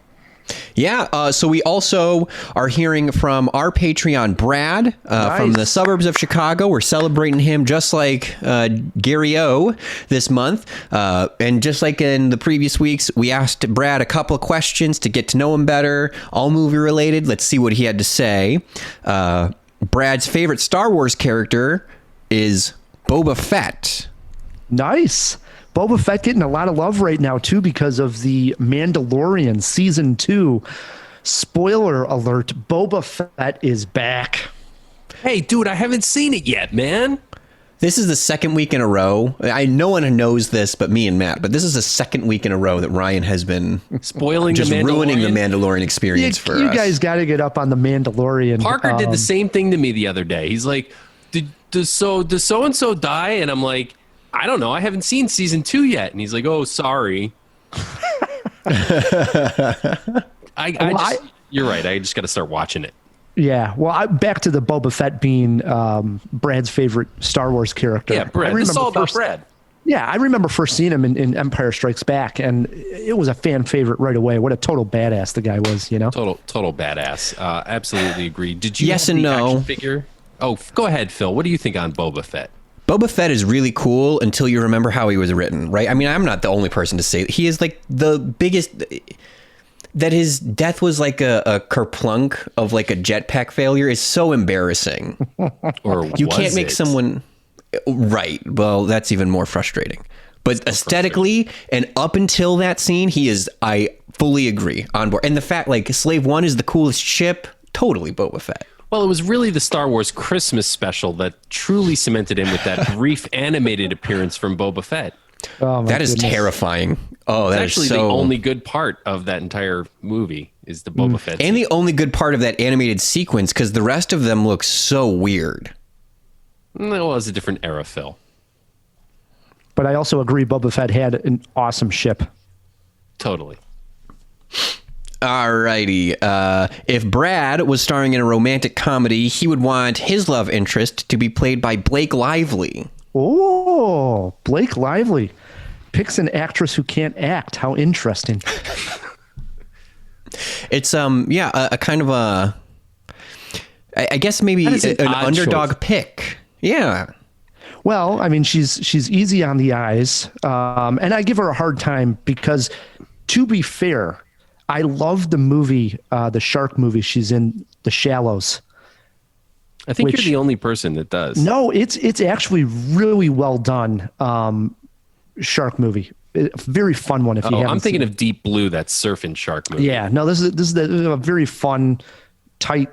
Yeah, so we also are hearing from our Patreon, Brad, from the suburbs of Chicago. We're celebrating him just like Gary O this month. And just like in the previous weeks, we asked Brad a couple of questions to get to know him better, all movie related. Let's see what he had to say. Brad's favorite Star Wars character is Boba Fett. Nice. Boba Fett getting a lot of love right now, too, because of the Mandalorian Season 2. Spoiler alert, Boba Fett is back. Hey, dude, I haven't seen it yet, man. This is the second week in a row. No one knows this but me and Matt, but this is the second week in a row that Ryan has been spoiling just ruining the Mandalorian experience for us. You guys got to get up on the Mandalorian. Parker did the same thing to me the other day. He's like, does so-and-so die? And I'm like, I don't know. I haven't seen season 2 yet. And he's like, oh, sorry. You're right. I just got to start watching it. Yeah. Well, back to the Boba Fett being Brad's favorite Star Wars character. Yeah, Brad. It's all about Brad. Yeah, I remember first seeing him in Empire Strikes Back, and it was a fan favorite right away. What a total badass the guy was, you know? Total badass. Absolutely agree. Did you yes have and the no. action figure? Oh, go ahead, Phil. What do you think on Boba Fett? Boba Fett is really cool until you remember how he was written, right? I mean, I'm not the only person to say he is like the biggest. That his death was like a kerplunk of like a jetpack failure is so embarrassing. Or you can't make someone right. Well, that's even more frustrating. But aesthetically, and up until that scene, I fully agree on board. And the fact like Slave One is the coolest ship, totally Boba Fett. Well, it was really the Star Wars Christmas special that truly cemented him with that brief animated appearance from Boba Fett. Oh, that is terrifying. Oh, that's actually the only good part of that entire movie is the Boba Fett and the only good part of that animated sequence, because the rest of them look so weird. It was a different era, Phil. But I also agree Boba Fett had an awesome ship. Totally. Alrighty. If Brad was starring in a romantic comedy, he would want his love interest to be played by Blake Lively. Oh, Blake Lively picks an actress who can't act. How interesting. It's a kind of a, I guess maybe an underdog pick. Yeah. Well, I mean, she's easy on the eyes, and I give her a hard time because, to be fair, I love the movie, the shark movie she's in, The Shallows. I think you're the only person that does. No, it's actually really well done. Shark movie, very fun one. If you haven't I'm thinking seen of Deep Blue, that surfing shark movie. Yeah, no, this is a very fun, tight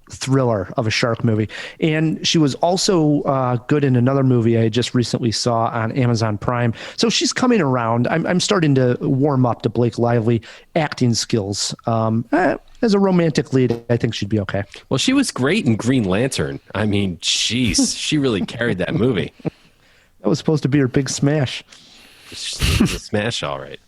thriller of a shark movie. And she was also good in another movie I just recently saw on Amazon Prime. So she's coming around. I'm starting to warm up to Blake Lively acting skills. As a romantic lead, I think she'd be okay. Well, she was great in Green Lantern. I mean, jeez, she really carried that movie. That was supposed to be her big smash. It was a smash, all right.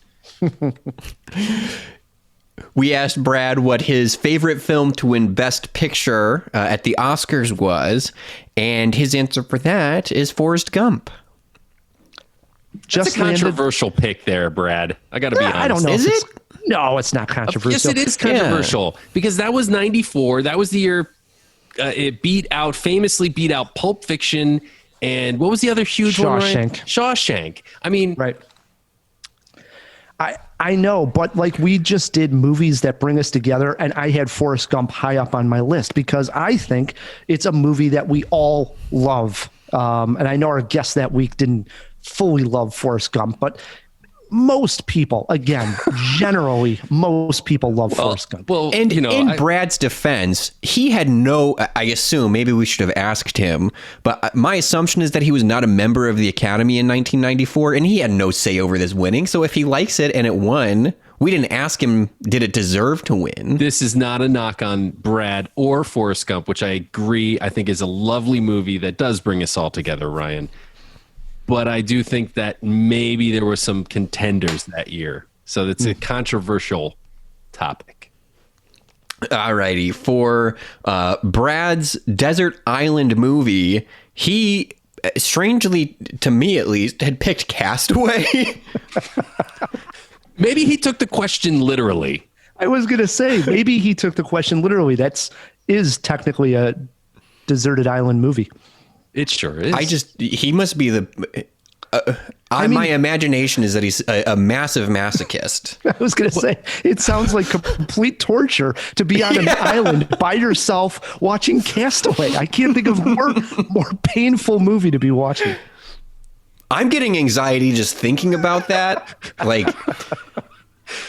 We asked Brad what his favorite film to win Best Picture at the Oscars was, and his answer for that is Forrest Gump. Just a controversial pick there, Brad. I got to be honest. I don't know. Is it? No, it's not controversial. Yes, it is controversial because that was 94. That was the year it famously beat out Pulp Fiction. And what was the other huge one? Right? Shawshank. I mean, right. I know, but like we just did movies that bring us together, and I had Forrest Gump high up on my list because I think it's a movie that we all love. And I know our guest that week didn't fully love Forrest Gump, but most people, again, generally, most people love Forrest Gump. Well, and in Brad's defense, he had no, I assume, maybe we should have asked him, but my assumption is that he was not a member of the Academy in 1994, and he had no say over this winning. So if he likes it and it won, we didn't ask him, did it deserve to win? This is not a knock on Brad or Forrest Gump, which I agree, I think is a lovely movie that does bring us all together, Ryan. But I do think that maybe there were some contenders that year. So it's a controversial topic. All righty. For Brad's Desert Island movie, he, strangely, to me at least, had picked Castaway. Maybe he took the question literally. I was going to say, maybe he took the question literally. Is technically a deserted island movie. It sure is. He must be the. My imagination is that he's a massive masochist. I was going to say, it sounds like complete torture to be on an island by yourself watching Castaway. I can't think of a more painful movie to be watching. I'm getting anxiety just thinking about that. Like,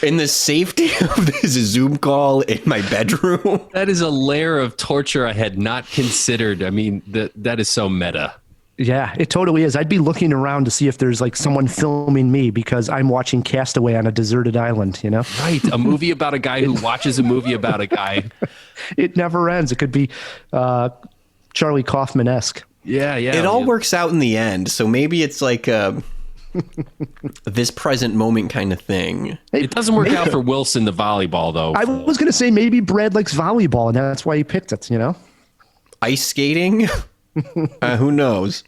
in the safety of this Zoom call in my bedroom. That is a layer of torture I had not considered. I mean, that is so meta. Yeah, it totally is. I'd be looking around to see if there's like someone filming me because I'm watching Castaway on a deserted island, you know? Right. A movie about a guy who watches a movie about a guy. It never ends. It could be Charlie Kaufman-esque. Yeah. It all works out in the end. So maybe it's like this present moment kind of thing. It doesn't work out for Wilson, the volleyball, though. I was going to say maybe Brad likes volleyball, and that's why he picked it, you know? Ice skating? Who knows?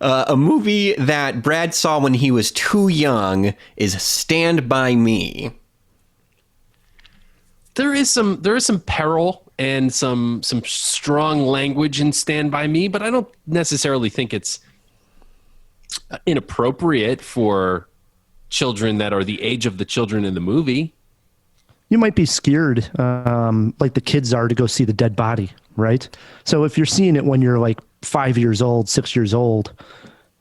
A movie that Brad saw when he was too young is Stand By Me. There is some peril and some strong language in Stand By Me, but I don't necessarily think it's inappropriate for children that are the age of the children in the movie. You might be scared, like the kids are, to go see the dead body, right? So if you're seeing it when you're like 5 years old, 6 years old,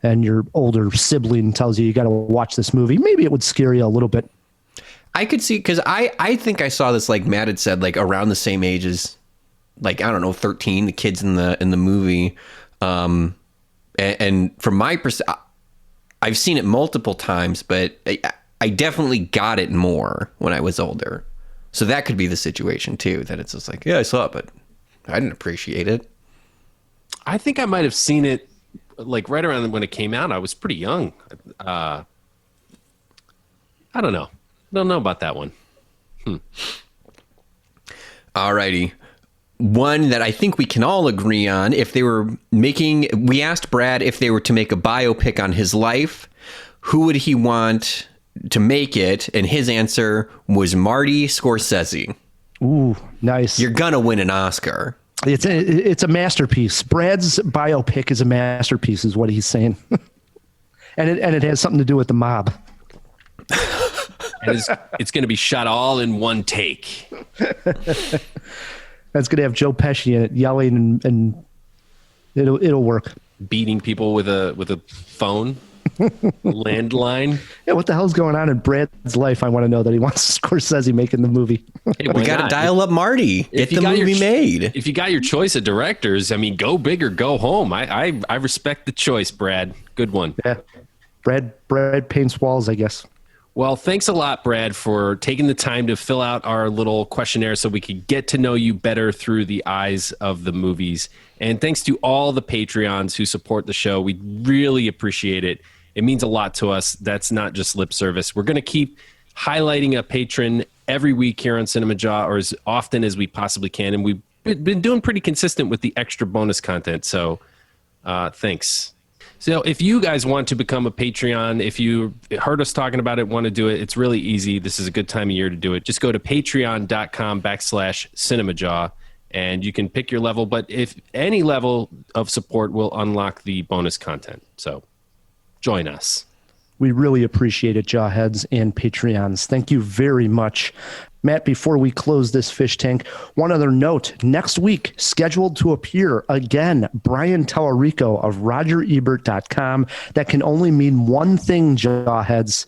and your older sibling tells you got to watch this movie, maybe it would scare you a little bit. I could see, because I think I saw this, like Matt had said, like around the same age as, like, I don't know, 13, the kids in the movie. And from my perspective, I've seen it multiple times, but I definitely got it more when I was older. So that could be the situation too, that it's just like, yeah, I saw it, but I didn't appreciate it. I think I might have seen it like right around when it came out. I was pretty young. I don't know. Don't know about that one. All righty. One that I think we can all agree on, we asked Brad if they were to make a biopic on his life, who would he want to make it? And his answer was Marty Scorsese. Ooh, nice. You're gonna win an Oscar. It's a masterpiece. Brad's biopic is a masterpiece, is what he's saying. and it has something to do with the mob. And it's going to be shot all in one take. That's going to have Joe Pesci in it, yelling, and it'll work. Beating people with a phone, landline. Yeah, what the hell's going on in Brad's life? I want to know that he wants Scorsese making the movie. Hey, we got to dial up Marty. Get the movie made. If you got your choice of directors, I mean, go big or go home. I respect the choice, Brad. Good one. Yeah, Brad paints walls, I guess. Well, thanks a lot, Brad, for taking the time to fill out our little questionnaire so we could get to know you better through the eyes of the movies. And thanks to all the Patreons who support the show. We really appreciate it. It means a lot to us. That's not just lip service. We're going to keep highlighting a patron every week here on CinemaJaw, or as often as we possibly can. And we've been doing pretty consistent with the extra bonus content. So thanks. So if you guys want to become a Patreon, if you heard us talking about it, want to do it, it's really easy. This is a good time of year to do it. Just go to patreon.com/CinemaJaw and you can pick your level. But if any level of support will unlock the bonus content. So join us. We really appreciate it, Jawheads and Patreons. Thank you very much. Matt, before we close this fish tank, one other note. Next week, scheduled to appear again, Brian Tallarico of RogerEbert.com. That can only mean one thing, Jawheads.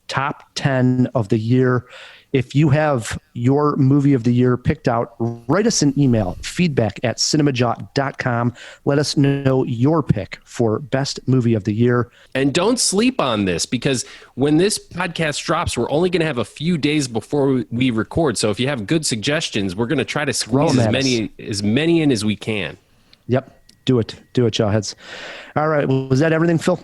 Top 10 of the year. If you have your movie of the year picked out, write us an email, feedback@cinemajaw.com. Let us know your pick for best movie of the year. And don't sleep on this, because when this podcast drops, we're only going to have a few days before we record. So if you have good suggestions, we're going to try to squeeze as many in as we can. Yep. Do it, Jawheads. All right. Well, was that everything, Phil?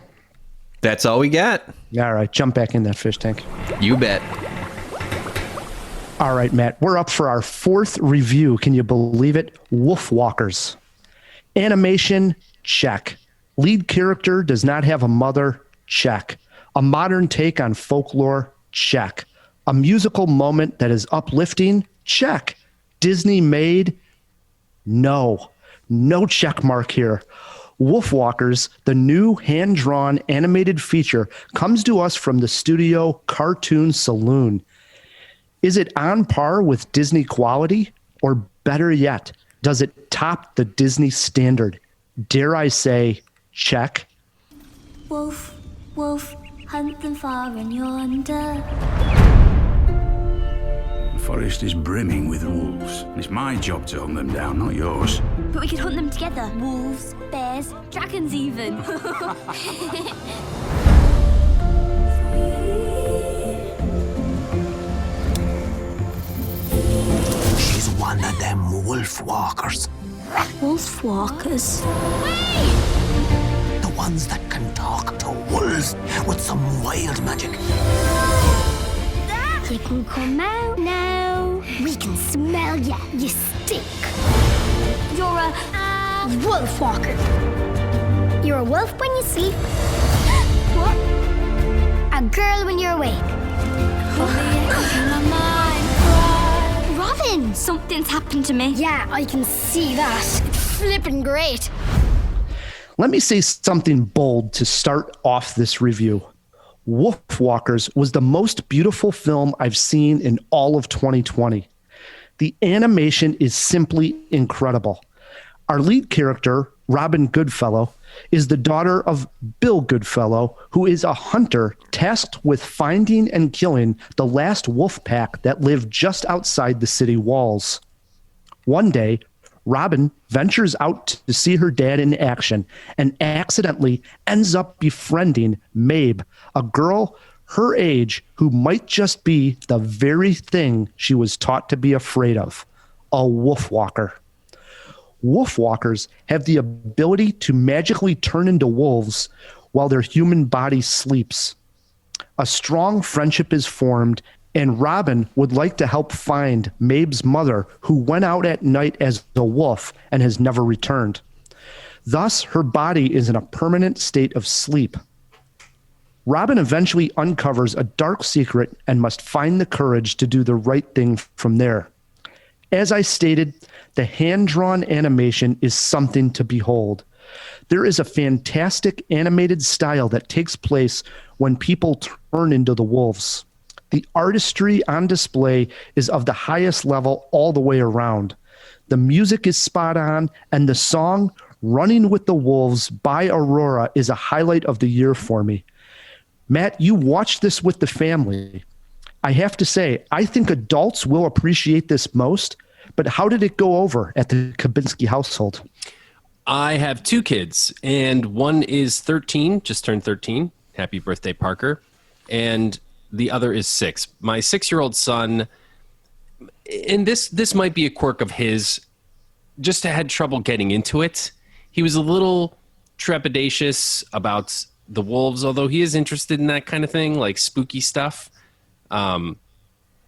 That's all we got. All right. Jump back in that fish tank. You bet. All right, Matt, we're up for our fourth review. Can you believe it? Wolfwalkers. Animation, check. Lead character does not have a mother, check. A modern take on folklore, check. A musical moment that is uplifting, check. Disney made, no check mark here. Wolfwalkers, the new hand-drawn animated feature, comes to us from the studio Cartoon Saloon. Is it on par with Disney quality? Or better yet, does it top the Disney standard? Dare I say, check? Wolf, wolf, hunt them far and yonder. The forest is brimming with wolves. It's my job to hunt them down, not yours. But we could hunt them together. Wolves, bears, dragons even. She's one of them Wolfwalkers. Wolfwalkers? The ones that can talk to wolves with some wild magic. You can come out now. We can smell ya. You stink. You're a wolfwalker. You're a wolf when you sleep. What? A girl when you're awake. Robin, something's happened to me. Yeah, I can see that. It's flippin' great. Let me say something bold to start off this review. Wolfwalkers was the most beautiful film I've seen in all of 2020. The animation is simply incredible. Our lead character, Robin Goodfellow, is the daughter of Bill Goodfellow, who is a hunter tasked with finding and killing the last wolf pack that lived just outside the city walls. One day, Robin ventures out to see her dad in action and accidentally ends up befriending Mabe, a girl her age who might just be the very thing she was taught to be afraid of, a wolfwalker. Wolfwalkers have the ability to magically turn into wolves while their human body sleeps. A strong friendship is formed, and Robin would like to help find Mabe's mother, who went out at night as a wolf and has never returned. Thus, her body is in a permanent state of sleep. Robin eventually uncovers a dark secret and must find the courage to do the right thing from there. As I stated, the hand-drawn animation is something to behold. There is a fantastic animated style that takes place when people turn into the wolves. The artistry on display is of the highest level all the way around. The music is spot on, and the song Running with the Wolves by Aurora is a highlight of the year for me. Matt, you watched this with the family. I have to say, I think adults will appreciate this most, but how did it go over at the Kabinski household? I have two kids, and one is 13, just turned 13. Happy birthday, Parker. And the other is 6. My 6-year-old son, and this might be a quirk of his, just had trouble getting into it. He was a little trepidatious about the wolves, although he is interested in that kind of thing, like spooky stuff.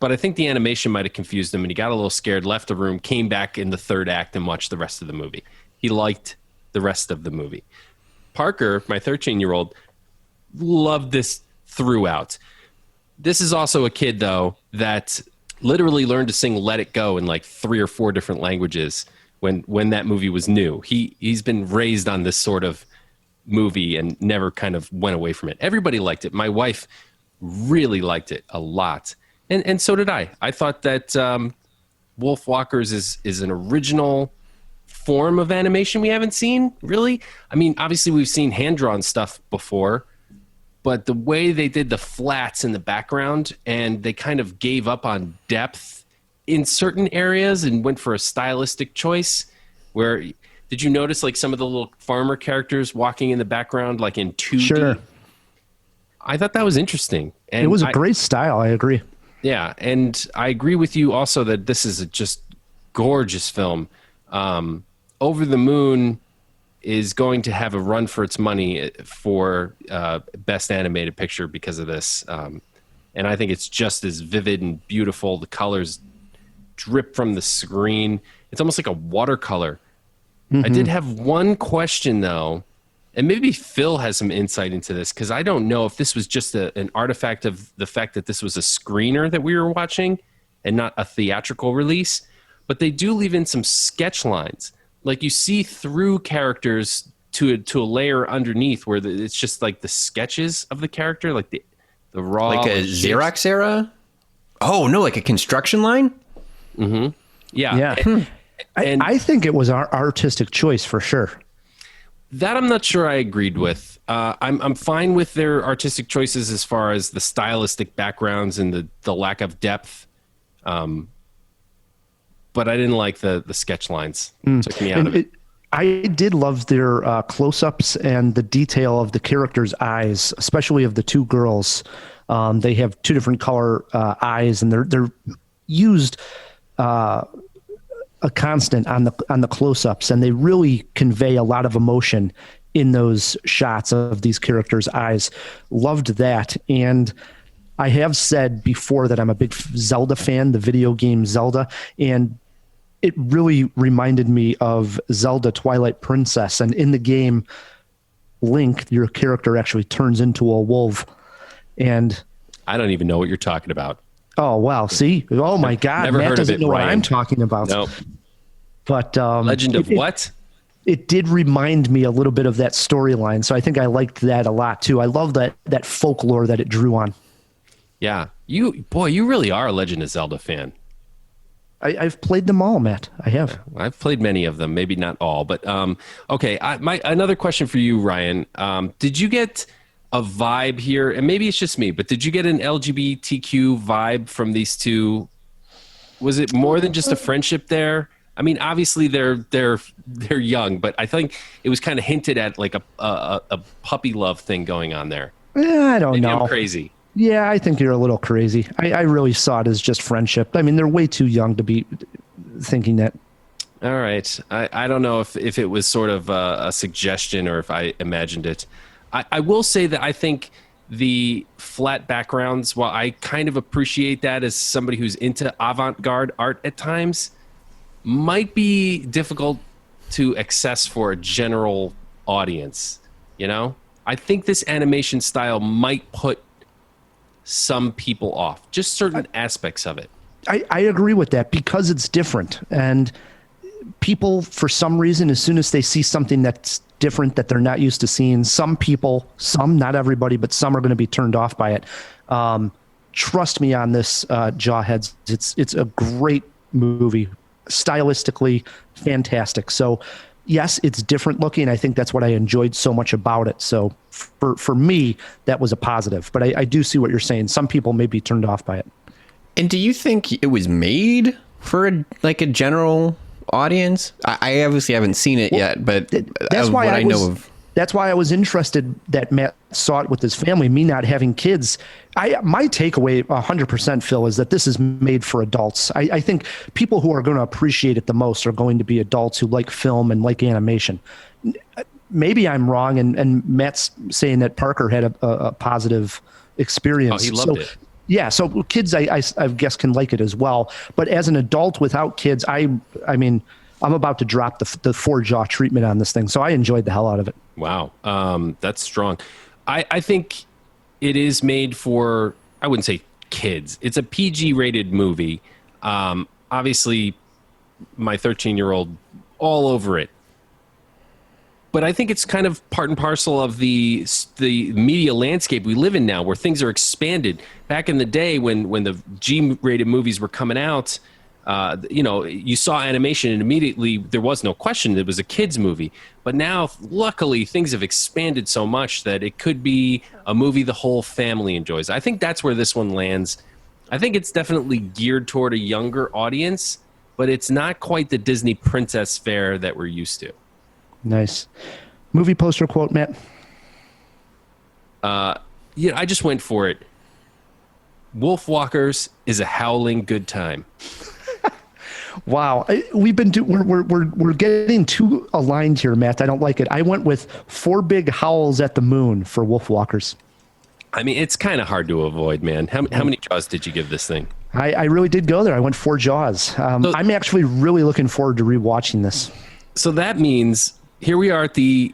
but I think the animation might have confused him, and he got a little scared, left the room, came back in the third act, and watched the rest of the movie. He liked the rest of the movie. Parker, my 13-year-old, loved this throughout. This is also a kid, though, that literally learned to sing Let It Go in like 3 or 4 different languages when that movie was new. He's been raised on this sort of movie and never kind of went away from it. Everybody liked it. My wife really liked it a lot. And so did I. I thought that Wolfwalkers is an original form of animation we haven't seen, really. I mean, obviously we've seen hand-drawn stuff before, but the way they did the flats in the background and they kind of gave up on depth in certain areas and went for a stylistic choice where... Did you notice like some of the little farmer characters walking in the background, like in 2D? Sure. I thought that was interesting. And it was a great style. I agree. Yeah. And I agree with you also that this is a just gorgeous film. Over the Moon is going to have a run for its money for Best Animated Picture because of this. And I think it's just as vivid and beautiful. The colors drip from the screen. It's almost like a watercolor. I did have one question, though, and maybe Phil has some insight into this, because I don't know if this was just an artifact of the fact that this was a screener that we were watching and not a theatrical release, but they do leave in some sketch lines. Like you see through characters to a layer underneath where it's just like the sketches of the character, like the raw... Like a Xerox era? Oh, no, like a construction line? Mm-hmm. Yeah. Yeah. I think it was our artistic choice for sure. That I'm not sure I agreed with. I'm fine with their artistic choices as far as the stylistic backgrounds and the lack of depth. But I didn't like the sketch lines. Took me out of it. I did love their close-ups and the detail of the characters' eyes, especially of the 2 girls. They have 2 different color eyes, and they're used a constant on the close-ups, and they really convey a lot of emotion in those shots of these characters' eyes. Loved that. And I have said before that I'm a big Zelda fan, the video game Zelda, and it really reminded me of Zelda Twilight Princess. And in the game, Link, your character, actually turns into a wolf. And I don't even know what you're talking about. Oh, wow. See? Oh, my God. Never Matt heard doesn't of it, know what Ryan. I'm talking about. Nope. But Legend of what? It did remind me a little bit of that storyline. So I think I liked that a lot, too. I love that folklore that it drew on. Yeah. You really are a Legend of Zelda fan. I've played them all, Matt. I have. I've played many of them, maybe not all. But, okay, another question for you, Ryan. Did you get a vibe here, and maybe it's just me, but did you get an LGBTQ vibe from these two? Was it more than just a friendship there? I mean, obviously they're young, but I think it was kind of hinted at like a puppy love thing going on there. I don't know. I'm crazy. Yeah, I think you're a little crazy. I really saw it as just friendship. I mean, they're way too young to be thinking that. All right. I don't know if it was sort of a suggestion or if I imagined it. I will say that I think the flat backgrounds, while I kind of appreciate that as somebody who's into avant-garde art at times, might be difficult to access for a general audience, you know? I think this animation style might put some people off, just certain aspects of it. I agree with that because it's different. And people, for some reason, as soon as they see something that's different that they're not used to seeing, some people, not everybody, but some are going to be turned off by it. Trust me on this, Jawheads. It's a great movie, stylistically fantastic. So yes, it's different looking. I think that's what I enjoyed so much about it. So for me, that was a positive. But I do see what you're saying. Some people may be turned off by it. And do you think it was made for a general audience? I obviously haven't seen it yet, but that's why I know of. That's why I was interested that Matt saw it with his family. Me not having kids, my takeaway 100%, Phil, is that this is made for adults. I think people who are going to appreciate it the most are going to be adults who like film and like animation. Maybe I'm wrong, and Matt's saying that Parker had a positive experience. Oh, he loved it. Yeah, so kids, I guess, can like it as well. But as an adult without kids, I mean, I'm about to drop the 4-jaw treatment on this thing. So I enjoyed the hell out of it. Wow. That's strong. I think it is made for, I wouldn't say kids. It's a PG-rated movie. Obviously, my 13-year-old, all over it. But I think it's kind of part and parcel of the media landscape we live in now, where things are expanded. Back in the day when the G-rated movies were coming out, you saw animation and immediately there was no question it was a kid's movie. But now, luckily, things have expanded so much that it could be a movie the whole family enjoys. I think that's where this one lands. I think it's definitely geared toward a younger audience, but it's not quite the Disney princess fare that we're used to. Nice. Movie poster quote, Matt? I just went for it. Wolfwalkers is a howling good time. Wow, we've been we're getting too aligned here, Matt. I don't like it. I went with 4 big howls at the moon for Wolfwalkers. I mean, it's kind of hard to avoid, man. How many jaws did you give this thing? I really did go there. I went 4 jaws. I'm actually really looking forward to rewatching this. So that means here we are at the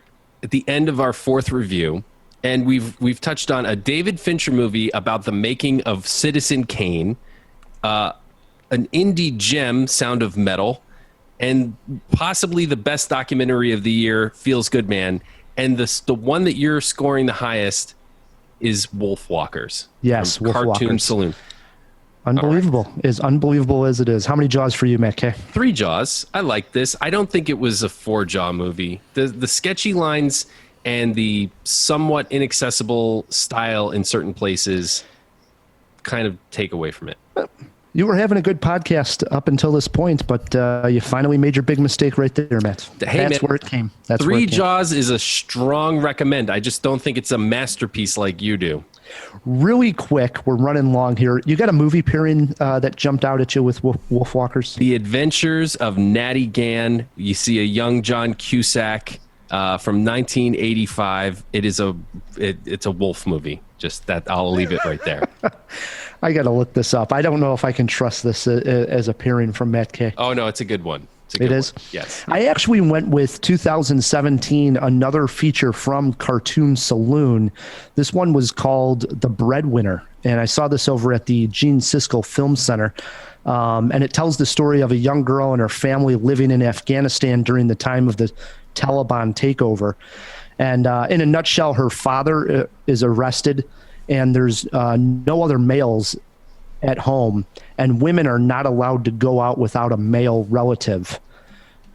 end of our 4th review, and we've touched on a David Fincher movie about the making of Citizen Kane, an indie gem, Sound of Metal, and possibly the best documentary of the year, Feels Good Man. And the one that you're scoring the highest is Wolfwalkers. Yes, Cartoon Wolfwalkers. Saloon. Unbelievable. Right. As unbelievable as it is. How many jaws for you, Matt K? 3 jaws. I like this. I don't think it was a 4-jaw movie. The sketchy lines and the somewhat inaccessible style in certain places kind of take away from it. You were having a good podcast up until this point, but you finally made your big mistake right there, Matt. Hey, That's where it came. That's 3 where it came. jaws is a strong recommend. I just don't think it's a masterpiece like you do. Really quick, we're running long here. You got a movie pairing that jumped out at you with Wolfwalkers? The Adventures of Natty Gann. You see a young John Cusack from 1985. It's a wolf movie. Just that, I'll leave it right there. I got to look this up. I don't know if I can trust this as a pairing from Matt K. Oh, no, it's a good one. It is? Yes. I actually went with 2017, another feature from Cartoon Saloon. This one was called The Breadwinner, and I saw this over at the Gene Siskel Film Center. And it tells the story of a young girl and her family living in Afghanistan during the time of the Taliban takeover. And in a nutshell, her father is arrested, and there's no other males at home, and women are not allowed to go out without a male relative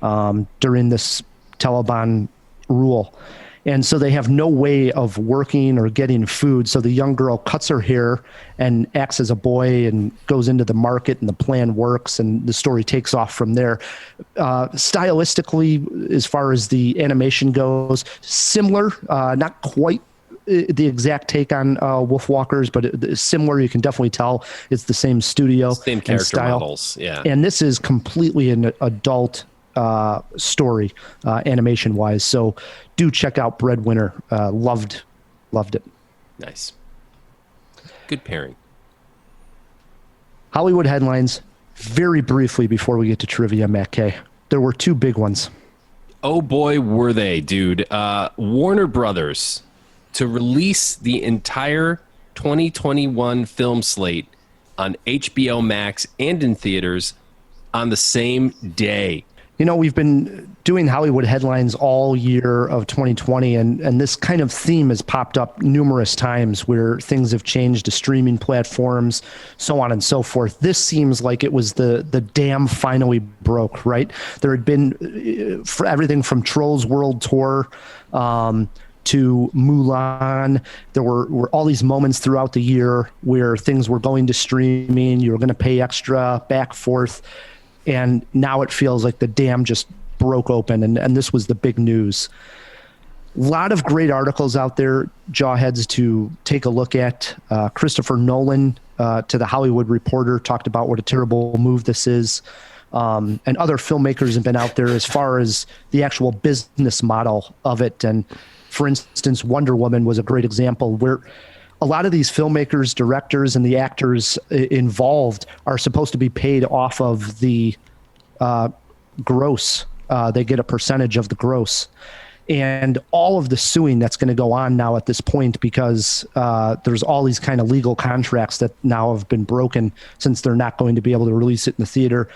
during this Taliban rule. And so they have no way of working or getting food. So the young girl cuts her hair and acts as a boy and goes into the market, and the plan works, and the story takes off from there. Stylistically, as far as the animation goes, similar, not quite the exact take on Wolfwalkers, but similar. You can definitely tell it's the same studio, same character and style. Models. Yeah, and this is completely an adult story, animation wise. So do check out Breadwinner. Loved it. Nice, good pairing. Hollywood headlines, very briefly before we get to trivia, Matt K. There were 2 big ones. Oh boy, were they, dude. Warner Brothers to release the entire 2021 film slate on HBO Max and in theaters on the same day. You know, we've been doing Hollywood headlines all year of 2020, and this kind of theme has popped up numerous times where things have changed to streaming platforms, so on and so forth. This seems like it was the dam finally broke, right? There had been for everything from Trolls World Tour to Mulan. There were all these moments throughout the year where things were going to streaming, you were going to pay extra, back, forth. And now it feels like the dam just broke open, and this was the big news. A lot of great articles out there, jawheads, to take a look at. Christopher Nolan, to the Hollywood Reporter, talked about what a terrible move this is. And other filmmakers have been out there as far as the actual business model of it. And for instance, Wonder Woman was a great example where a lot of these filmmakers, directors, and the actors involved are supposed to be paid off of the gross. They get a percentage of the gross. And all of the suing that's going to go on now at this point, because there's all these kind of legal contracts that now have been broken, since they're not going to be able to release it in the theater,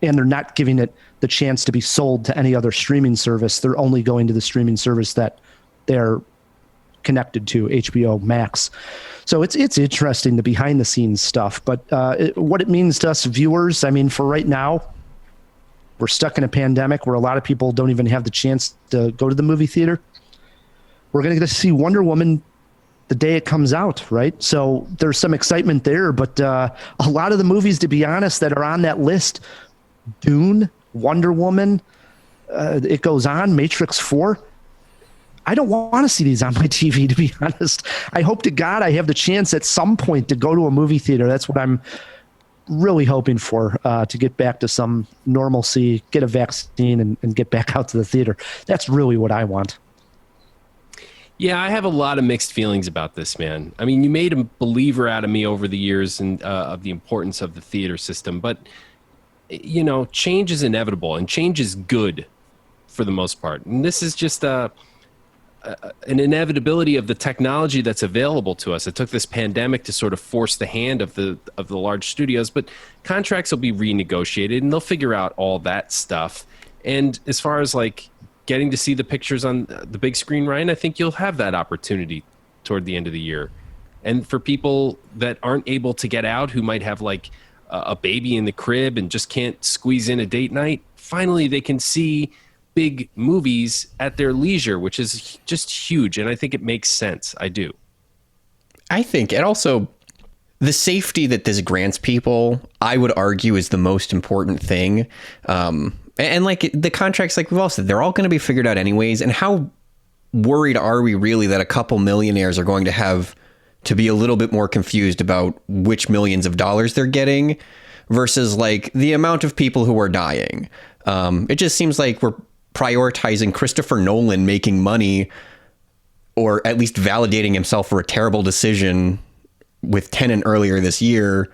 and they're not giving it the chance to be sold to any other streaming service. They're only going to the streaming service that they're connected to, HBO Max. So it's interesting, the behind the scenes stuff. But what it means to us viewers, I mean, for right now, we're stuck in a pandemic where a lot of people don't even have the chance to go to the movie theater. We're going to get to see Wonder Woman the day it comes out, right? So there's some excitement there, but a lot of the movies, to be honest, that are on that list, Dune, Wonder Woman, it goes on, Matrix 4, I don't want to see these on my TV, to be honest. I hope to God I have the chance at some point to go to a movie theater. That's what I'm really hoping for, to get back to some normalcy, get a vaccine, and get back out to the theater. That's really what I want. Yeah, I have a lot of mixed feelings about this, man. I mean, you made a believer out of me over the years and of the importance of the theater system, but you know, change is inevitable, and change is good for the most part. And this is just an inevitability of the technology that's available to us. It took this pandemic to sort of force the hand of the large studios, but contracts will be renegotiated and they'll figure out all that stuff. And as far as like getting to see the pictures on the big screen, Ryan, I think you'll have that opportunity toward the end of the year. And for people that aren't able to get out, who might have like a baby in the crib and just can't squeeze in a date night, finally they can see big movies at their leisure, which is just huge. And I think it makes sense. I do. I think it also, the safety that this grants people, I would argue, is the most important thing. And like the contracts, like we've all said, they're all going to be figured out anyways. And how worried are we really that a couple millionaires are going to have to be a little bit more confused about which millions of dollars they're getting versus like the amount of people who are dying? It just seems like we're prioritizing Christopher Nolan making money, or at least validating himself for a terrible decision with Tenet earlier this year,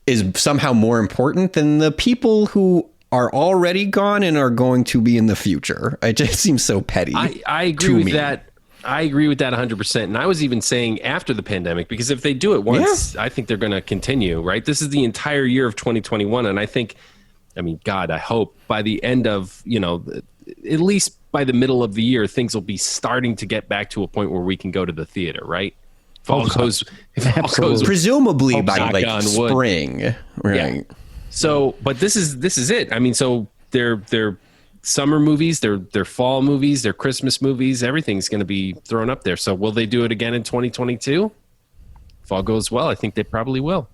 is somehow more important than the people who are already gone and are going to be in the future. It just seems so petty. I agree with that. I agree with that 100%. And I was even saying after the pandemic, because if they do it once, I think they're going to continue, right? This is the entire year of 2021. And I think, I mean, God, I hope by the end of, you know, at least by the middle of the year, things will be starting to get back to a point where we can go to the theater, right? If all goes presumably by like spring, right? Yeah. So, but this is it. I mean, so they're summer movies, they're fall movies, they're Christmas movies. Everything's going to be thrown up there. So, will they do it again in 2022? If all goes well, I think they probably will.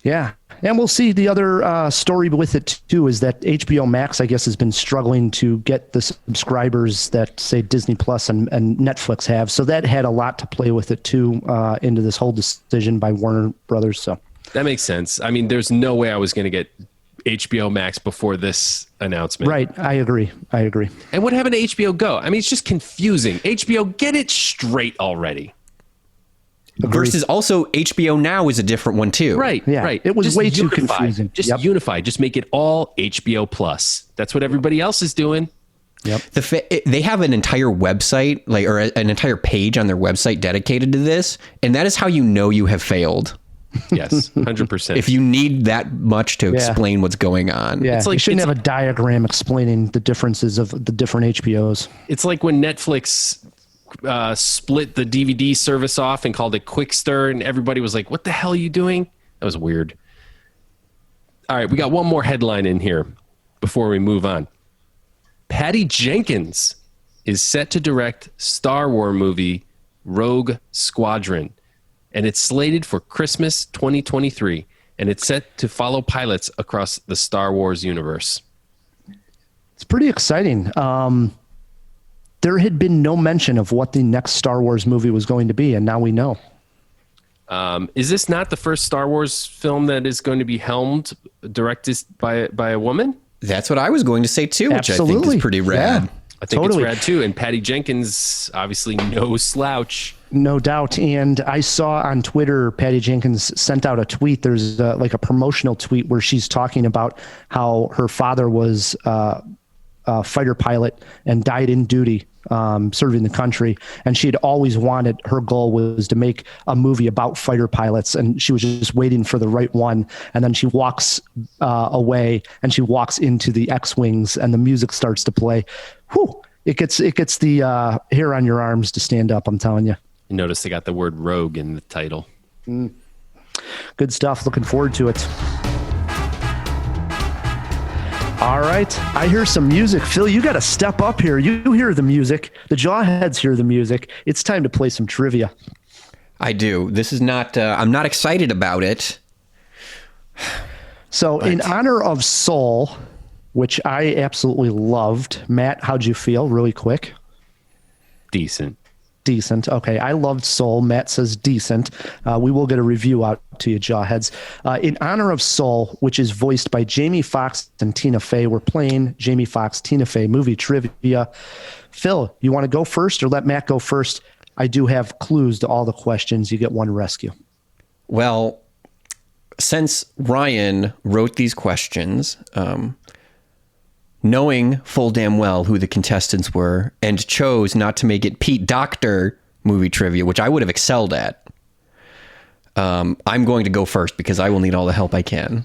Yeah. And we'll see. The other story with it, too, is that HBO Max, I guess, has been struggling to get the subscribers that, say, Disney Plus and Netflix have. So that had a lot to play with it, too, into this whole decision by Warner Brothers. So that makes sense. I mean, there's no way I was going to get HBO Max before this announcement. Right. I agree. And what happened to HBO Go? I mean, it's just confusing. HBO, get it straight already. Versus also HBO Now is a different one too. Right, yeah. right. It was just way too confusing. Just unify. Just make it all HBO Plus. That's what everybody else is doing. Yep. They have an entire website, like, or an entire page on their website dedicated to this, and that is how you know you have failed. Yes, 100%. If you need that much to explain what's going on. Yeah, it's like, you shouldn't have a diagram explaining the differences of the different HBOs. It's like when Netflix split the DVD service off and called it Quickster, and everybody was like, what the hell are you doing? That was weird. All right, we got one more headline in here before we move on. Patty Jenkins is set to direct Star Wars movie Rogue Squadron, and it's slated for Christmas 2023, and it's set to follow pilots across the Star Wars universe. It's pretty exciting. There had been no mention of what the next Star Wars movie was going to be, and now we know. Is this not the first Star Wars film that is going to be helmed, directed by a woman? That's what I was going to say too, which Absolutely. I think is pretty rad. Yeah, I think totally. it's rad too. And Patty Jenkins, obviously no slouch. No doubt. And I saw on Twitter, Patty Jenkins sent out a tweet. There's like a promotional tweet where she's talking about how her father was a fighter pilot and died in duty, serving the country. And she had always wanted, her goal was to make a movie about fighter pilots. And she was just waiting for the right one. And then she walks away and she walks into the X-Wings and the music starts to play. Whew. It gets the hair on your arms to stand up, I'm telling you. You notice they got the word rogue in the title. Good stuff. Looking forward to it. All right. I hear some music. Phil, you got to step up here. You hear the music. The Jawheads hear the music. It's time to play some trivia. I do. This is not, I'm not excited about it. So in honor of Soul, which I absolutely loved, Matt, how'd you feel really quick? Decent. Okay, I loved Soul. Matt says decent. We will get a review out to you, Jawheads. In honor of Soul, which is voiced by Jamie Foxx and Tina Fey, we're playing Jamie Foxx, Tina Fey movie trivia. Phil, you want to go first or let Matt go first? I do have clues to all the questions. You get one rescue. Well, since Ryan wrote these questions, knowing full damn well who the contestants were and chose not to make it Pete Docter movie trivia, which I would have excelled at, I'm going to go first because I will need all the help I can.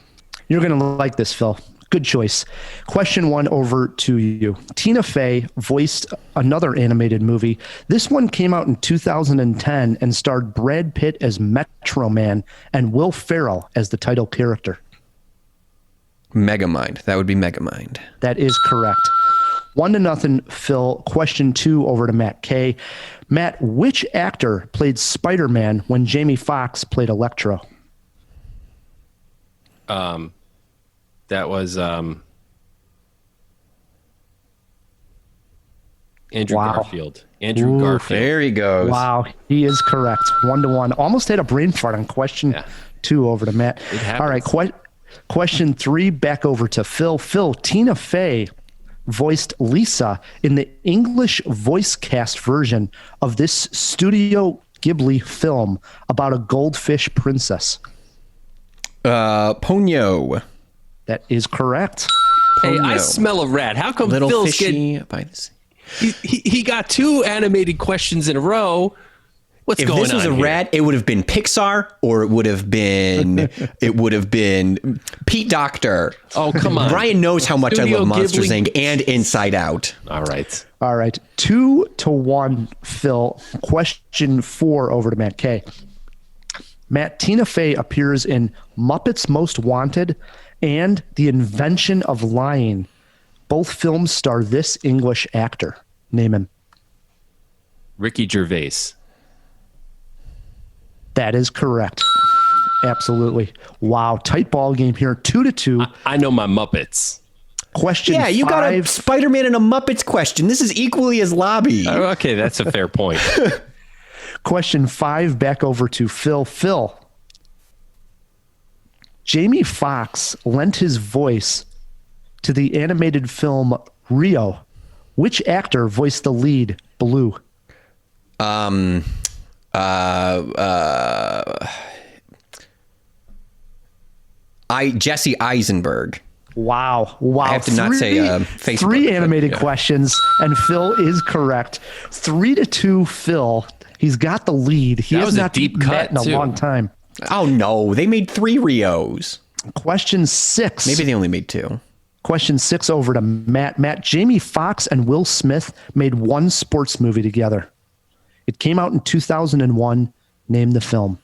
You're going to like this, Phil. Good choice. Question one over to you. Tina Fey voiced another animated movie. This one came out in 2010 and starred Brad Pitt as Metro Man and Will Ferrell as the title character. Megamind. That would be Megamind. That is correct. 1-0, Phil. Question two over to Matt K. Matt, which actor played Spider-Man when Jamie Foxx played Electro? That was Andrew Garfield. Andrew Garfield. There he goes. Wow, he is correct. 1-1. Almost had a brain fart on question two over to Matt. All right, question three, back over to Phil. Phil, Tina Fey voiced Lisa in the English voice cast version of this Studio Ghibli film about a goldfish princess. Ponyo. That is correct. Hey, I smell a rat. How come Little Phil's fishy by the sea. He got two animated questions in a row. What's if going on? If this was a rat, it would have been Pixar, or it would have been Pete Docter. Oh, come on! Ryan knows how much Studio I love Monsters Ghibli. Inc. and Inside Out. All right. 2-1, Phil. Question four over to Matt K. Matt, Tina Fey appears in Muppets Most Wanted and The Invention of Lying. Both films star this English actor. Name him. Ricky Gervais. That is correct. Absolutely. Wow. Tight ball game here. 2-2. I know my Muppets. Question Yeah, you got a five. Spider-Man and a Muppets question. This is equally as lobby. Oh, okay, that's a fair point. Question five, back over to Phil. Phil, Jamie Foxx lent his voice to the animated film Rio. Which actor voiced the lead, Blue? Jesse Eisenberg. Wow. I have to not say Facebook. Three animated yeah. questions, and Phil is correct. 3-2, Phil. He's got the lead. He That has was a not deep beaten cut, Matt in a too. long time. Oh, no. They made 3 Rios. Question 6. Maybe they only made 2. Question 6 over to Matt. Matt, Jamie Foxx and Will Smith made one sports movie together. It came out in 2001. Name the film.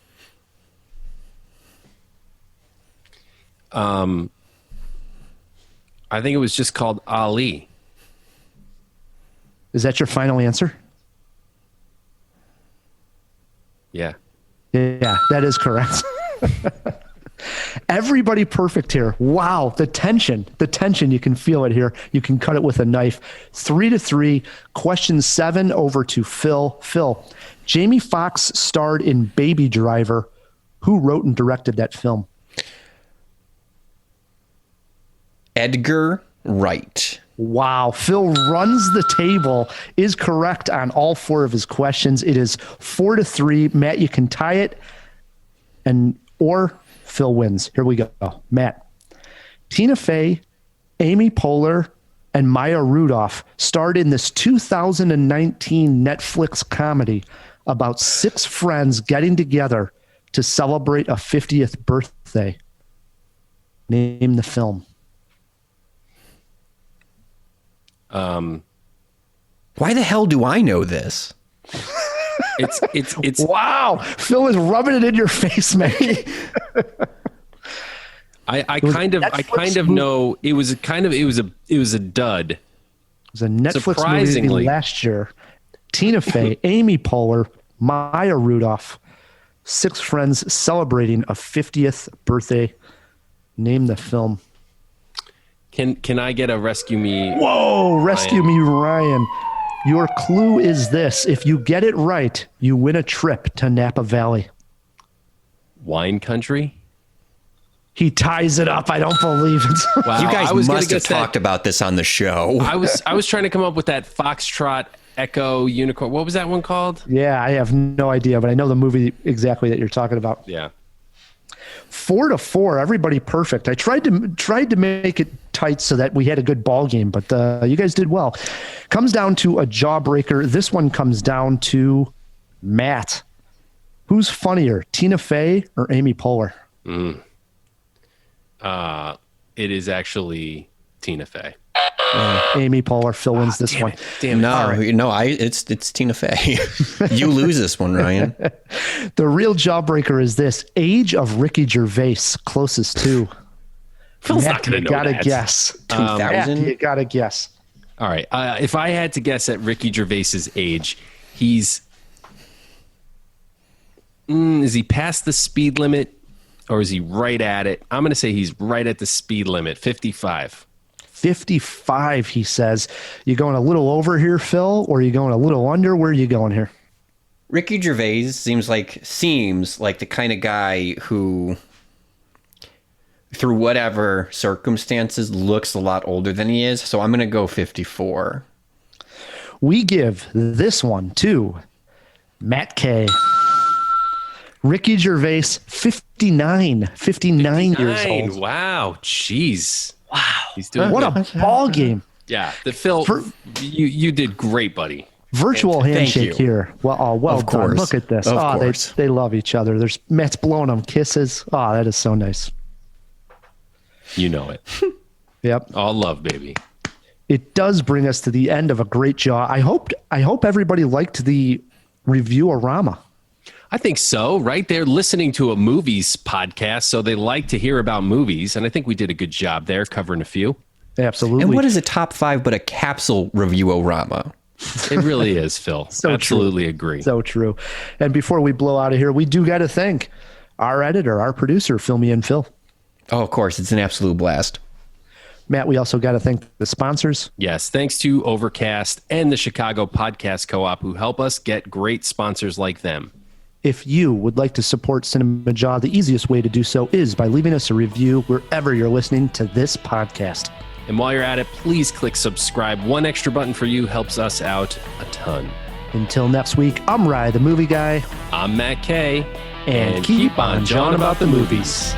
I think it was just called Ali. Is that your final answer? Yeah. Yeah, that is correct. Everybody perfect here. Wow, the tension, you can feel it here. You can cut it with a knife. 3-3. Question 7 over to Phil. Phil, Jamie Foxx starred in Baby Driver. Who wrote and directed that film? Edgar right. Wow. Phil runs the table, is correct on all 4 of his questions. It is 4-3. Matt, you can tie it or Phil wins. Here we go. Matt. Tina Fey, Amy Poehler, and Maya Rudolph starred in this 2019 Netflix comedy about 6 friends getting together to celebrate a 50th birthday. Name the film. Why the hell do I know this? It's wow. Phil is rubbing it in your face, man. I kind of know it was a dud. It was a Netflix movie last year. Tina Fey, Amy Poehler, Maya Rudolph, 6 friends celebrating a 50th birthday. Name the film. Can I get a rescue me? Whoa, rescue me, Ryan. Your clue is this. If you get it right, you win a trip to Napa Valley. Wine country? He ties it up. I don't believe it. Wow, you guys must have talked about this on the show. I was trying to come up with that Foxtrot Echo Unicorn. What was that one called? Yeah, I have no idea, but I know the movie exactly that you're talking about. Yeah. 4-4, everybody perfect. I tried to make it tight so that we had a good ball game, but you guys did well. Comes down to a jawbreaker. This one comes down to Matt. Who's funnier, Tina Fey or Amy Poehler? It is actually Tina Fey. Amy Poehler. Phil wins this one. It's Tina Fey. You lose this one, Ryan. The real jawbreaker is this: age of Ricky Gervais closest to. Phil's not going to know that. Guess. 2000. You gotta guess. All right. If I had to guess at Ricky Gervais's age, he's is he past the speed limit or is he right at it? I'm going to say he's right at the speed limit. 55. 55, he says. You going a little over here, Phil, or are you going a little under? Where are you going here? Ricky Gervais seems like the kind of guy who, through whatever circumstances, looks a lot older than he is. So I'm going to go 54. We give this one to Matt K. Ricky Gervais, 59 years old. Wow. Jeez. Wow. He's doing what good. a ball game. Yeah. Phil, you did great, buddy. Virtual handshake here. Well, well done. Look at this. They love each other. Matt's blowing them kisses. Oh, that is so nice. You know it. Yep. All love, baby. It does bring us to the end of a great jaw. I hope everybody liked the Review-O-Rama. I think so, right? They're listening to a movies podcast, so they like to hear about movies, and I think we did a good job there covering a few. Absolutely. And what is a top 5 but a capsule Review-O-Rama? It really is, Phil. So absolutely true. Agree. So true. And before we blow out of here, we do got to thank our editor, our producer, Fill Me In Phil. Oh, of course. It's an absolute blast. Matt, we also got to thank the sponsors. Yes, thanks to Overcast and the Chicago Podcast Co-op who help us get great sponsors like them. If you would like to support Cinemajaw, the easiest way to do so is by leaving us a review wherever you're listening to this podcast. And while you're at it, please click subscribe. One extra button for you helps us out a ton. Until next week, I'm Rye, the movie guy. I'm Matt K. And keep on jawing about the movies.